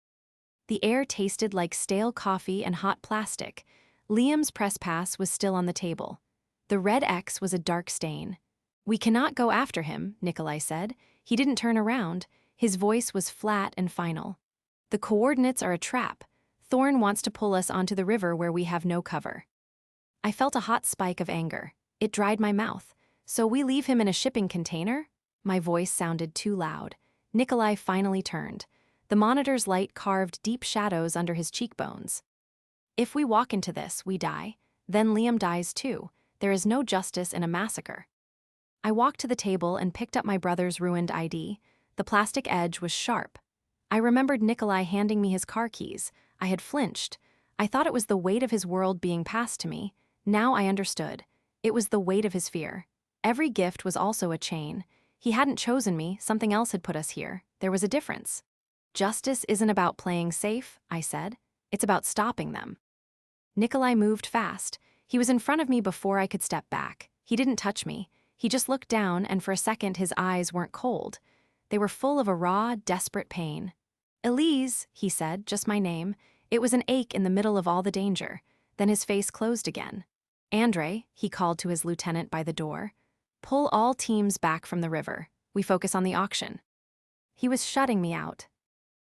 The air tasted like stale coffee and hot plastic. Liam's press pass was still on the table. The red X was a dark stain. "We cannot go after him," Nikolai said. He didn't turn around. His voice was flat and final. "The coordinates are a trap. Thorn wants to pull us onto the river where we have no cover." I felt a hot spike of anger. It dried my mouth. "So we leave him in a shipping container?" My voice sounded too loud. Nikolai finally turned. The monitor's light carved deep shadows under his cheekbones. If we walk into this, we die. Then Liam dies too. There is no justice in a massacre. I walked to the table and picked up my brother's ruined ID. The plastic edge was sharp. I remembered Nikolai handing me his car keys. I had flinched. I thought it was the weight of his world being passed to me. Now I understood. It was the weight of his fear. Every gift was also a chain. He hadn't chosen me, something else had put us here. There was a difference. Justice isn't about playing safe, I said. It's about stopping them. Nikolai moved fast. He was in front of me before I could step back. He didn't touch me. He just looked down, and for a second his eyes weren't cold. They were full of a raw, desperate pain. "Elise," he said, just my name. It was an ache in the middle of all the danger. Then his face closed again. "Andre," he called to his lieutenant by the door. "Pull all teams back from the river. We focus on the auction." He was shutting me out,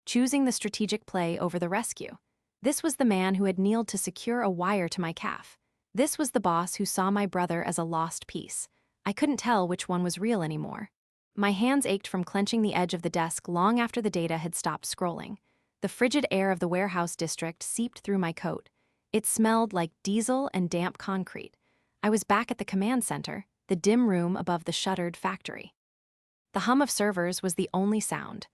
choosing the strategic play over the rescue. This was the man who had kneeled to secure a wire to my calf. This was the boss who saw my brother as a lost piece. I couldn't tell which one was real anymore. My hands ached from clenching the edge of the desk long after the data had stopped scrolling. The frigid air of the warehouse district seeped through my coat. It smelled like diesel and damp concrete. I was back at the command center, the dim room above the shuttered factory. The hum of servers was the only sound.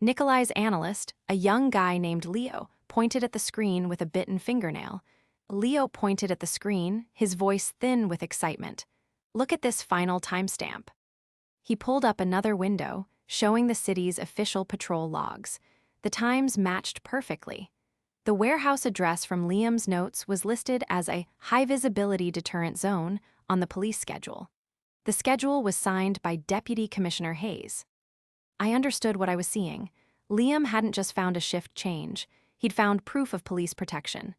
Nikolai's analyst, a young guy named Leo, pointed at the screen with a bitten fingernail. Leo pointed at the screen, his voice thin with excitement. "Look at this final timestamp." He pulled up another window, showing the city's official patrol logs. The times matched perfectly. The warehouse address from Liam's notes was listed as a high-visibility deterrent zone on the police schedule. The schedule was signed by Deputy Commissioner Hayes. I understood what I was seeing. Liam hadn't just found a shift change. He'd found proof of police protection.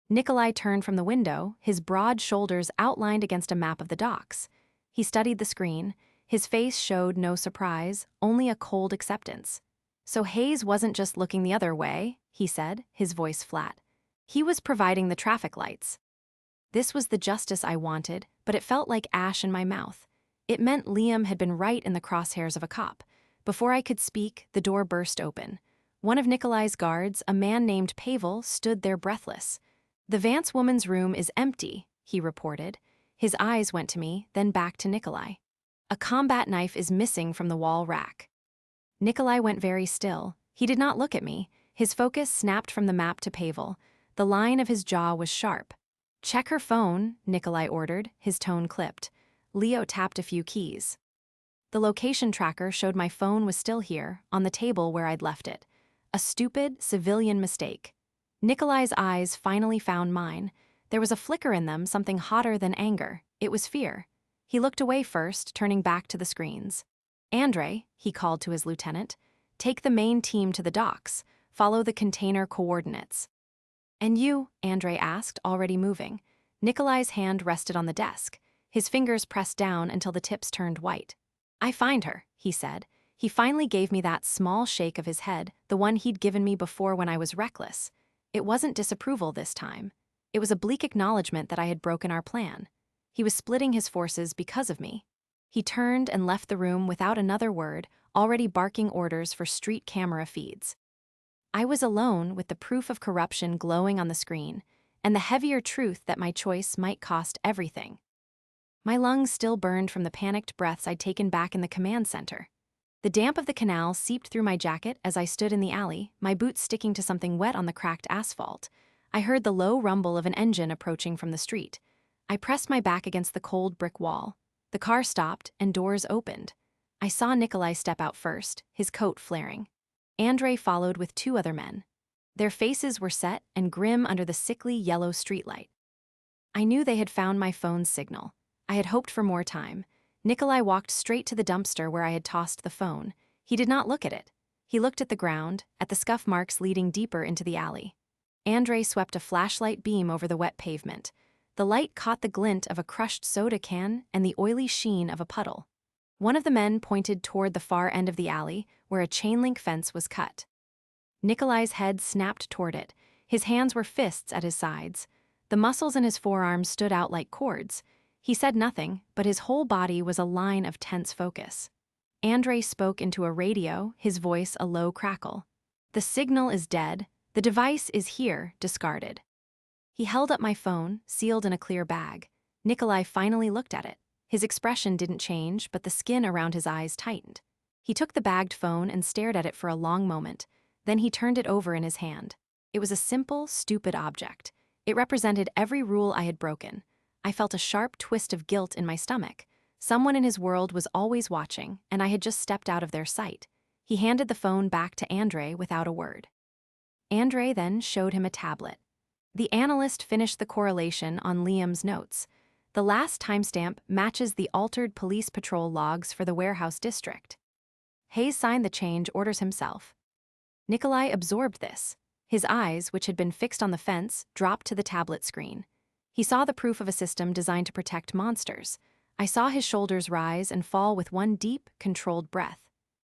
Nikolai turned from the window, his broad shoulders outlined against a map of the docks. He studied the screen. His face showed no surprise, only a cold acceptance. "So Hayes wasn't just looking the other way," he said, his voice flat. "He was providing the traffic lights." This was the justice I wanted, but it felt like ash in my mouth. It meant Liam had been right in the crosshairs of a cop. Before I could speak, the door burst open. One of Nikolai's guards, a man named Pavel, stood there breathless. "The Vance woman's room is empty," he reported. His eyes went to me, then back to Nikolai. "A combat knife is missing from the wall rack." Nikolai went very still. He did not look at me. His focus snapped from the map to Pavel. The line of his jaw was sharp. "Check her phone," Nikolai ordered, his tone clipped. Leo tapped a few keys. The location tracker showed my phone was still here, on the table where I'd left it. A stupid, civilian mistake. Nikolai's eyes finally found mine. There was a flicker in them, something hotter than anger. It was fear. He looked away first, turning back to the screens. "Andre," he called to his lieutenant, "take the main team to the docks. Follow the container coordinates." "And you?" Andre asked, already moving. Nikolai's hand rested on the desk. His fingers pressed down until the tips turned white. "I find her," he said. He finally gave me that small shake of his head, the one he'd given me before when I was reckless. It wasn't disapproval this time. It was a bleak acknowledgement that I had broken our plan. He was splitting his forces because of me. He turned and left the room without another word, already barking orders for street camera feeds. I was alone with the proof of corruption glowing on the screen, and the heavier truth that my choice might cost everything. My lungs still burned from the panicked breaths I'd taken back in the command center. The damp of the canal seeped through my jacket as I stood in the alley, my boots sticking to something wet on the cracked asphalt. I heard the low rumble of an engine approaching from the street. I pressed my back against the cold brick wall. The car stopped and doors opened. I saw Nikolai step out first, his coat flaring. Andre followed with two other men. Their faces were set and grim under the sickly yellow streetlight. I knew they had found my phone's signal. I had hoped for more time. Nikolai walked straight to the dumpster where I had tossed the phone. He did not look at it. He looked at the ground, at the scuff marks leading deeper into the alley. Andre swept a flashlight beam over the wet pavement. The light caught the glint of a crushed soda can and the oily sheen of a puddle. One of the men pointed toward the far end of the alley, where a chain-link fence was cut. Nikolai's head snapped toward it. His hands were fists at his sides. The muscles in his forearms stood out like cords. He said nothing, but his whole body was a line of tense focus. Andre spoke into a radio, his voice a low crackle. "The signal is dead. The device is here, discarded." He held up my phone, sealed in a clear bag. Nikolai finally looked at it. His expression didn't change, but the skin around his eyes tightened. He took the bagged phone and stared at it for a long moment. Then he turned it over in his hand. It was a simple, stupid object. It represented every rule I had broken. I felt a sharp twist of guilt in my stomach. Someone in his world was always watching, and I had just stepped out of their sight. He handed the phone back to Andre without a word. Andre then showed him a tablet. The analyst finished the correlation on Liam's notes. The last timestamp matches the altered police patrol logs for the warehouse district. Hayes signed the change orders himself. Nikolai absorbed this. His eyes, which had been fixed on the fence, dropped to the tablet screen. He saw the proof of a system designed to protect monsters. I saw his shoulders rise and fall with one deep, controlled breath.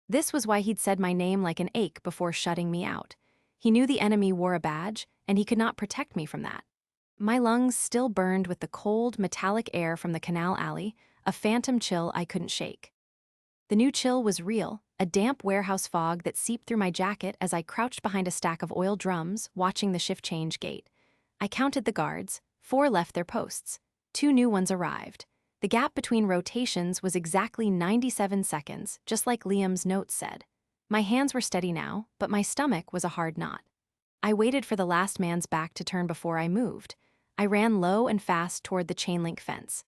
This was why he'd said my name like an ache before shutting me out. He knew the enemy wore a badge, and he could not protect me from that. My lungs still burned with the cold, metallic air from the canal alley, a phantom chill I couldn't shake. The new chill was real, a damp warehouse fog that seeped through my jacket as I crouched behind a stack of oil drums, watching the shift change gate. I counted the guards. 4 left their posts. 2 new ones arrived. The gap between rotations was exactly 97 seconds, just like Liam's notes said. My hands were steady now, but my stomach was a hard knot. I waited for the last man's back to turn before I moved. I ran low and fast toward the chain-link fence.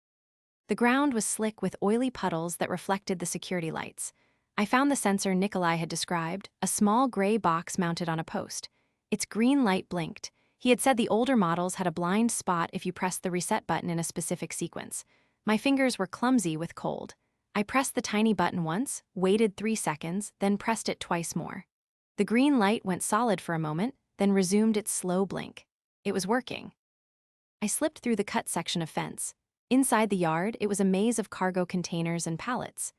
The ground was slick with oily puddles that reflected the security lights. I found the sensor Nikolai had described, a small gray box mounted on a post. Its green light blinked. He had said the older models had a blind spot if you pressed the reset button in a specific sequence. My fingers were clumsy with cold. I pressed the tiny button once, waited 3 seconds, then pressed it twice more. The green light went solid for a moment, then resumed its slow blink. It was working. I slipped through the cut section of fence. Inside the yard, it was a maze of cargo containers and pallets.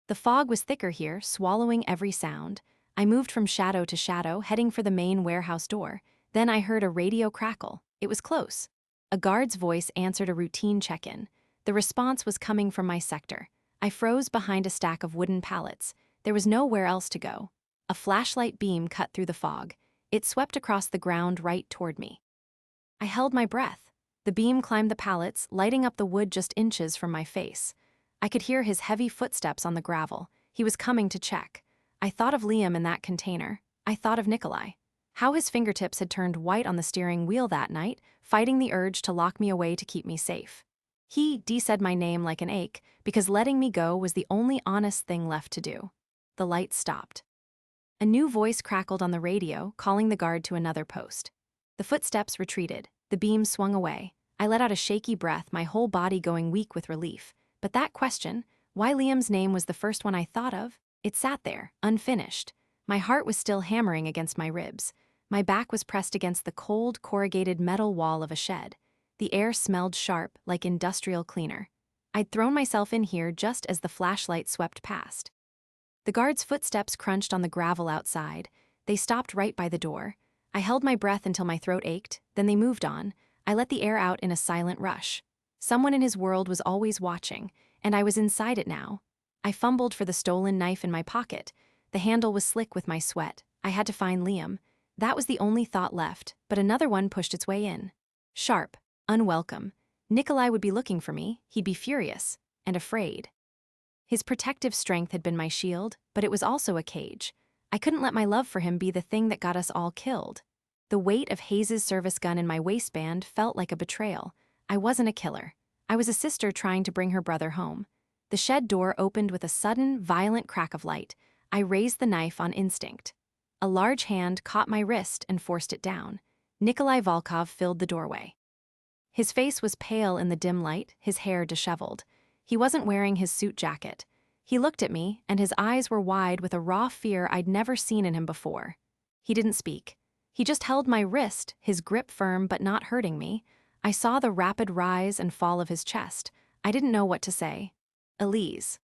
The fog was thicker here, swallowing every sound. I moved from shadow to shadow, heading for the main warehouse door. Then I heard a radio crackle. It was close. A guard's voice answered a routine check-in. The response was coming from my sector. I froze behind a stack of wooden pallets. There was nowhere else to go. A flashlight beam cut through the fog. It swept across the ground right toward me. I held my breath. The beam climbed the pallets, lighting up the wood just inches from my face. I could hear his heavy footsteps on the gravel. He was coming to check. I thought of Liam in that container. I thought of Nikolai. How his fingertips had turned white on the steering wheel that night, fighting the urge to lock me away to keep me safe. He said my name like an ache, because letting me go was the only honest thing left to do. The light stopped. A new voice crackled on the radio, calling the guard to another post. The footsteps retreated. The beam swung away. I let out a shaky breath, my whole body going weak with relief. But that question, why Liam's name was the first one I thought of, it sat there, unfinished. My heart was still hammering against my ribs. My back was pressed against the cold, corrugated metal wall of a shed. The air smelled sharp, like industrial cleaner. I'd thrown myself in here just as the flashlight swept past. The guard's footsteps crunched on the gravel outside. They stopped right by the door. I held my breath until my throat ached, then they moved on. I let the air out in a silent rush. Someone in his world was always watching, and I was inside it now. I fumbled for the stolen knife in my pocket. The handle was slick with my sweat. I had to find Liam. That was the only thought left, but another one pushed its way in. Sharp, unwelcome. Nikolai would be looking for me. He'd be furious and afraid. His protective strength had been my shield, but it was also a cage. I couldn't let my love for him be the thing that got us all killed. The weight of Hayes' service gun in my waistband felt like a betrayal. I wasn't a killer. I was a sister trying to bring her brother home. The shed door opened with a sudden, violent crack of light. I raised the knife on instinct. A large hand caught my wrist and forced it down. Nikolai Volkov filled the doorway. His face was pale in the dim light, his hair disheveled. He wasn't wearing his suit jacket. He looked at me, and his eyes were wide with a raw fear I'd never seen in him before. He didn't speak. He just held my wrist, his grip firm but not hurting me. I saw the rapid rise and fall of his chest. I didn't know what to say. Elise.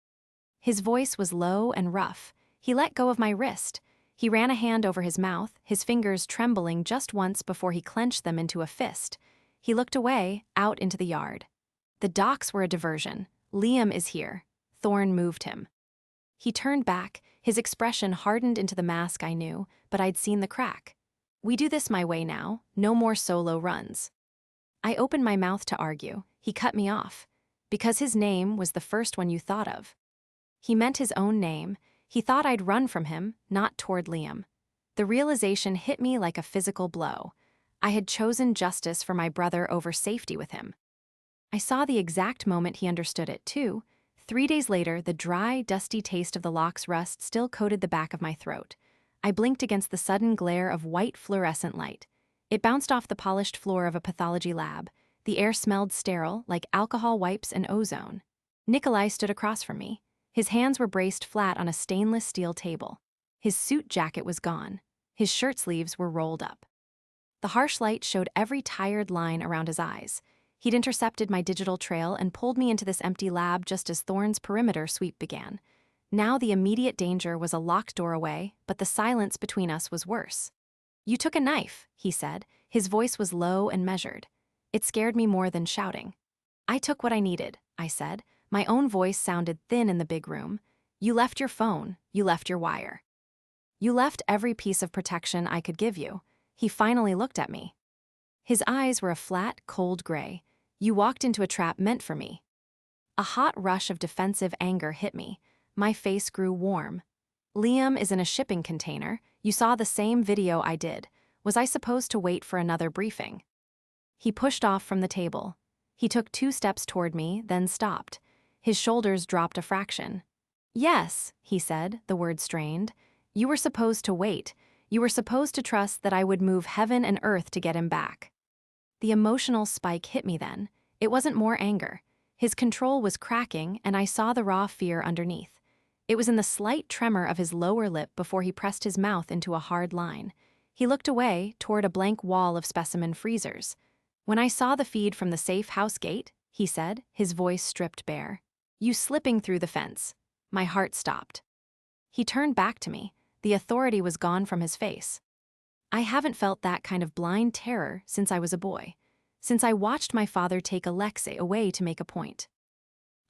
His voice was low and rough. He let go of my wrist. He ran a hand over his mouth, his fingers trembling just once before he clenched them into a fist. He looked away, out into the yard. The docks were a diversion. Liam is here. Thorne moved him. He turned back, his expression hardened into the mask I knew, but I'd seen the crack. "We do this my way now, no more solo runs." I opened my mouth to argue. He cut me off. "Because his name was the first one you thought of." He meant his own name. He thought I'd run from him, not toward Liam. The realization hit me like a physical blow. I had chosen justice for my brother over safety with him. I saw the exact moment he understood it, too. 3 days later, the dry, dusty taste of the lock's rust still coated the back of my throat. I blinked against the sudden glare of white fluorescent light. It bounced off the polished floor of a pathology lab. The air smelled sterile, like alcohol wipes and ozone. Nikolai stood across from me. His hands were braced flat on a stainless steel table. His suit jacket was gone. His shirt sleeves were rolled up. The harsh light showed every tired line around his eyes. He'd intercepted my digital trail and pulled me into this empty lab just as Thorne's perimeter sweep began. Now the immediate danger was a locked door away, but the silence between us was worse. "You took a knife," he said. His voice was low and measured. It scared me more than shouting. "I took what I needed," I said. My own voice sounded thin in the big room. "You left your phone. You left your wire. You left every piece of protection I could give you." He finally looked at me. His eyes were a flat, cold gray. "You walked into a trap meant for me." A hot rush of defensive anger hit me. My face grew warm. "Liam is in a shipping container. You saw the same video I did. Was I supposed to wait for another briefing?" He pushed off from the table. He took 2 steps toward me, then stopped. His shoulders dropped a fraction. "Yes," he said, the word strained. "You were supposed to wait. You were supposed to trust that I would move heaven and earth to get him back." The emotional spike hit me then. It wasn't more anger. His control was cracking, and I saw the raw fear underneath. It was in the slight tremor of his lower lip before he pressed his mouth into a hard line. He looked away, toward a blank wall of specimen freezers. "When I saw the feed from the safe house gate," he said, his voice stripped bare, "you slipping through the fence." My heart stopped. He turned back to me. The authority was gone from his face. I haven't felt that kind of blind terror since I was a boy, since I watched my father take Alexei away to make a point.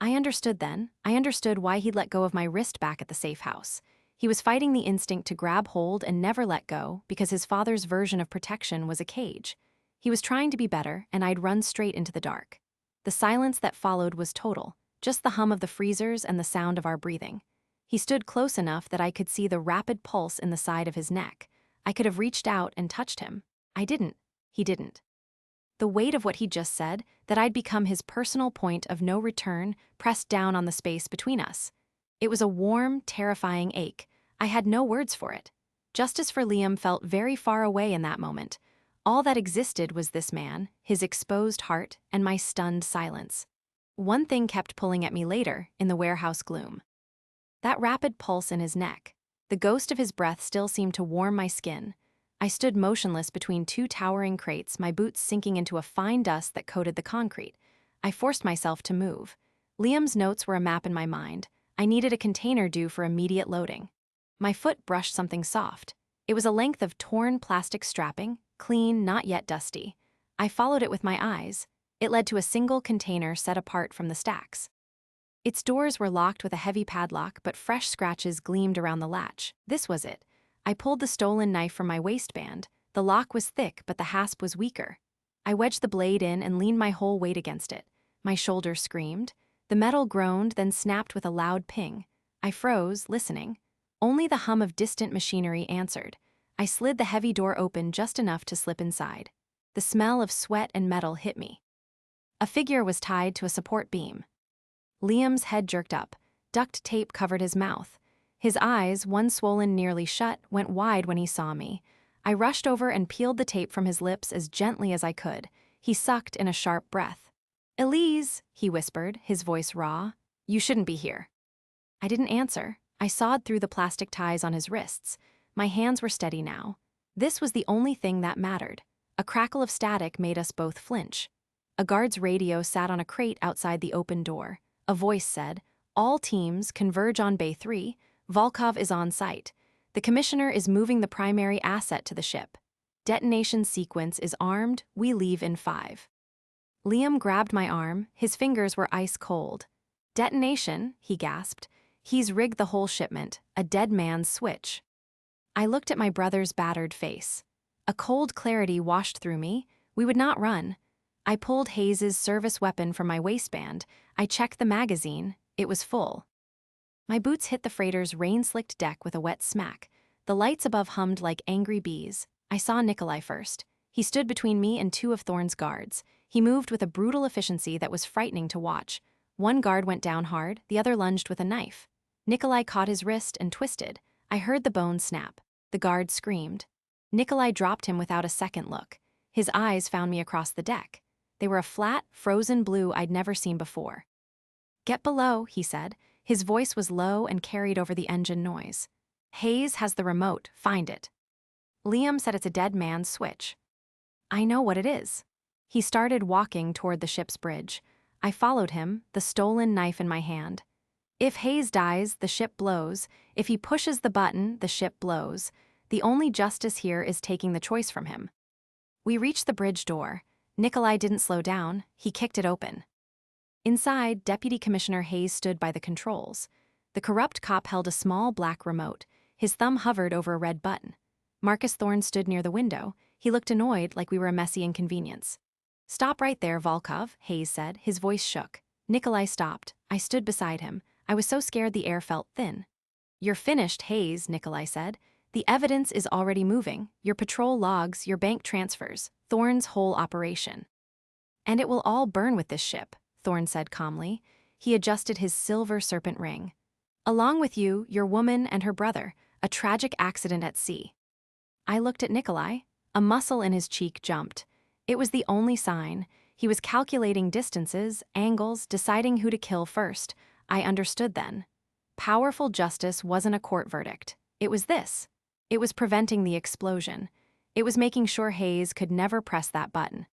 I understood then. I understood why he'd let go of my wrist back at the safe house. He was fighting the instinct to grab hold and never let go because his father's version of protection was a cage. He was trying to be better, and I'd run straight into the dark. The silence that followed was total, just the hum of the freezers and the sound of our breathing. He stood close enough that I could see the rapid pulse in the side of his neck. I could have reached out and touched him. I didn't. He didn't. The weight of what he'd just said, that I'd become his personal point of no return, pressed down on the space between us. It was a warm, terrifying ache. I had no words for it. Justice for Liam felt very far away in that moment. All that existed was this man, his exposed heart, and my stunned silence. One thing kept pulling at me later, in the warehouse gloom. That rapid pulse in his neck. The ghost of his breath still seemed to warm my skin. I stood motionless between 2 towering crates, my boots sinking into a fine dust that coated the concrete. I forced myself to move. Liam's notes were a map in my mind. I needed a container due for immediate loading. My foot brushed something soft. It was a length of torn plastic strapping, clean, not yet dusty. I followed it with my eyes. It led to a single container set apart from the stacks. Its doors were locked with a heavy padlock, but fresh scratches gleamed around the latch. This was it. I pulled the stolen knife from my waistband. The lock was thick, but the hasp was weaker. I wedged the blade in and leaned my whole weight against it. My shoulders screamed. The metal groaned, then snapped with a loud ping. I froze, listening. Only the hum of distant machinery answered. I slid the heavy door open just enough to slip inside. The smell of sweat and metal hit me. A figure was tied to a support beam. Liam's head jerked up. Duct tape covered his mouth. His eyes, one swollen nearly shut, went wide when he saw me. I rushed over and peeled the tape from his lips as gently as I could. He sucked in a sharp breath. "Elise," he whispered, his voice raw. "You shouldn't be here." I didn't answer. I sawed through the plastic ties on his wrists. My hands were steady now. This was the only thing that mattered. A crackle of static made us both flinch. A guard's radio sat on a crate outside the open door. A voice said, "All teams converge on Bay 3. Volkov is on site. The commissioner is moving the primary asset to the ship. Detonation sequence is armed. We leave in 5. Liam grabbed my arm. His fingers were ice cold. "Detonation," he gasped. He's rigged the whole shipment, a dead man's switch. I looked at my brother's battered face. A cold clarity washed through me. We would not run. I pulled Hayes's service weapon from my waistband. I checked the magazine. It was full. My boots hit the freighter's rain-slicked deck with a wet smack. The lights above hummed like angry bees. I saw Nikolai first. He stood between me and two of Thorn's guards. He moved with a brutal efficiency that was frightening to watch. One guard went down hard, the other lunged with a knife. Nikolai caught his wrist and twisted. I heard the bone snap. The guard screamed. Nikolai dropped him without a second look. His eyes found me across the deck. They were a flat, frozen blue I'd never seen before. "Get below," he said. His voice was low and carried over the engine noise. "Hayes has the remote. Find it." Liam said it's a dead man's switch. "I know what it is." He started walking toward the ship's bridge. I followed him, the stolen knife in my hand. If Hayes dies, the ship blows. If he pushes the button, the ship blows. The only justice here is taking the choice from him. We reached the bridge door. Nikolai didn't slow down. He kicked it open. Inside, Deputy Commissioner Hayes stood by the controls. The corrupt cop held a small black remote. His thumb hovered over a red button. Marcus Thorne stood near the window. He looked annoyed, like we were a messy inconvenience. "Stop right there, Volkov," Hayes said. His voice shook. Nikolai stopped. I stood beside him. I was so scared the air felt thin. "You're finished, Hayes," Nikolai said. "The evidence is already moving. Your patrol logs, your bank transfers, Thorne's whole operation. And it will all burn with this ship," Thorne said calmly. He adjusted his silver serpent ring. "Along with you, your woman and her brother, a tragic accident at sea." I looked at Nikolai. A muscle in his cheek jumped. It was the only sign. He was calculating distances, angles, deciding who to kill first. I understood then. Powerful justice wasn't a court verdict. It was this. It was preventing the explosion. It was making sure Hayes could never press that button.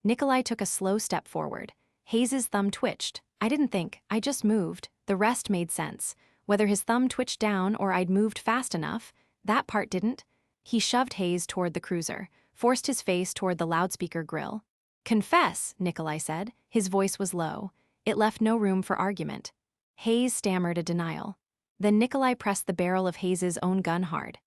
Nikolai took a slow step forward. Hayes's thumb twitched. I didn't think, I just moved. The rest made sense. Whether his thumb twitched down or I'd moved fast enough, that part didn't. He shoved Hayes toward the cruiser, forced his face toward the loudspeaker grill. "Confess," Nikolai said. His voice was low. It left no room for argument. Hayes stammered a denial. Then Nikolai pressed the barrel of Hayes's own gun hard.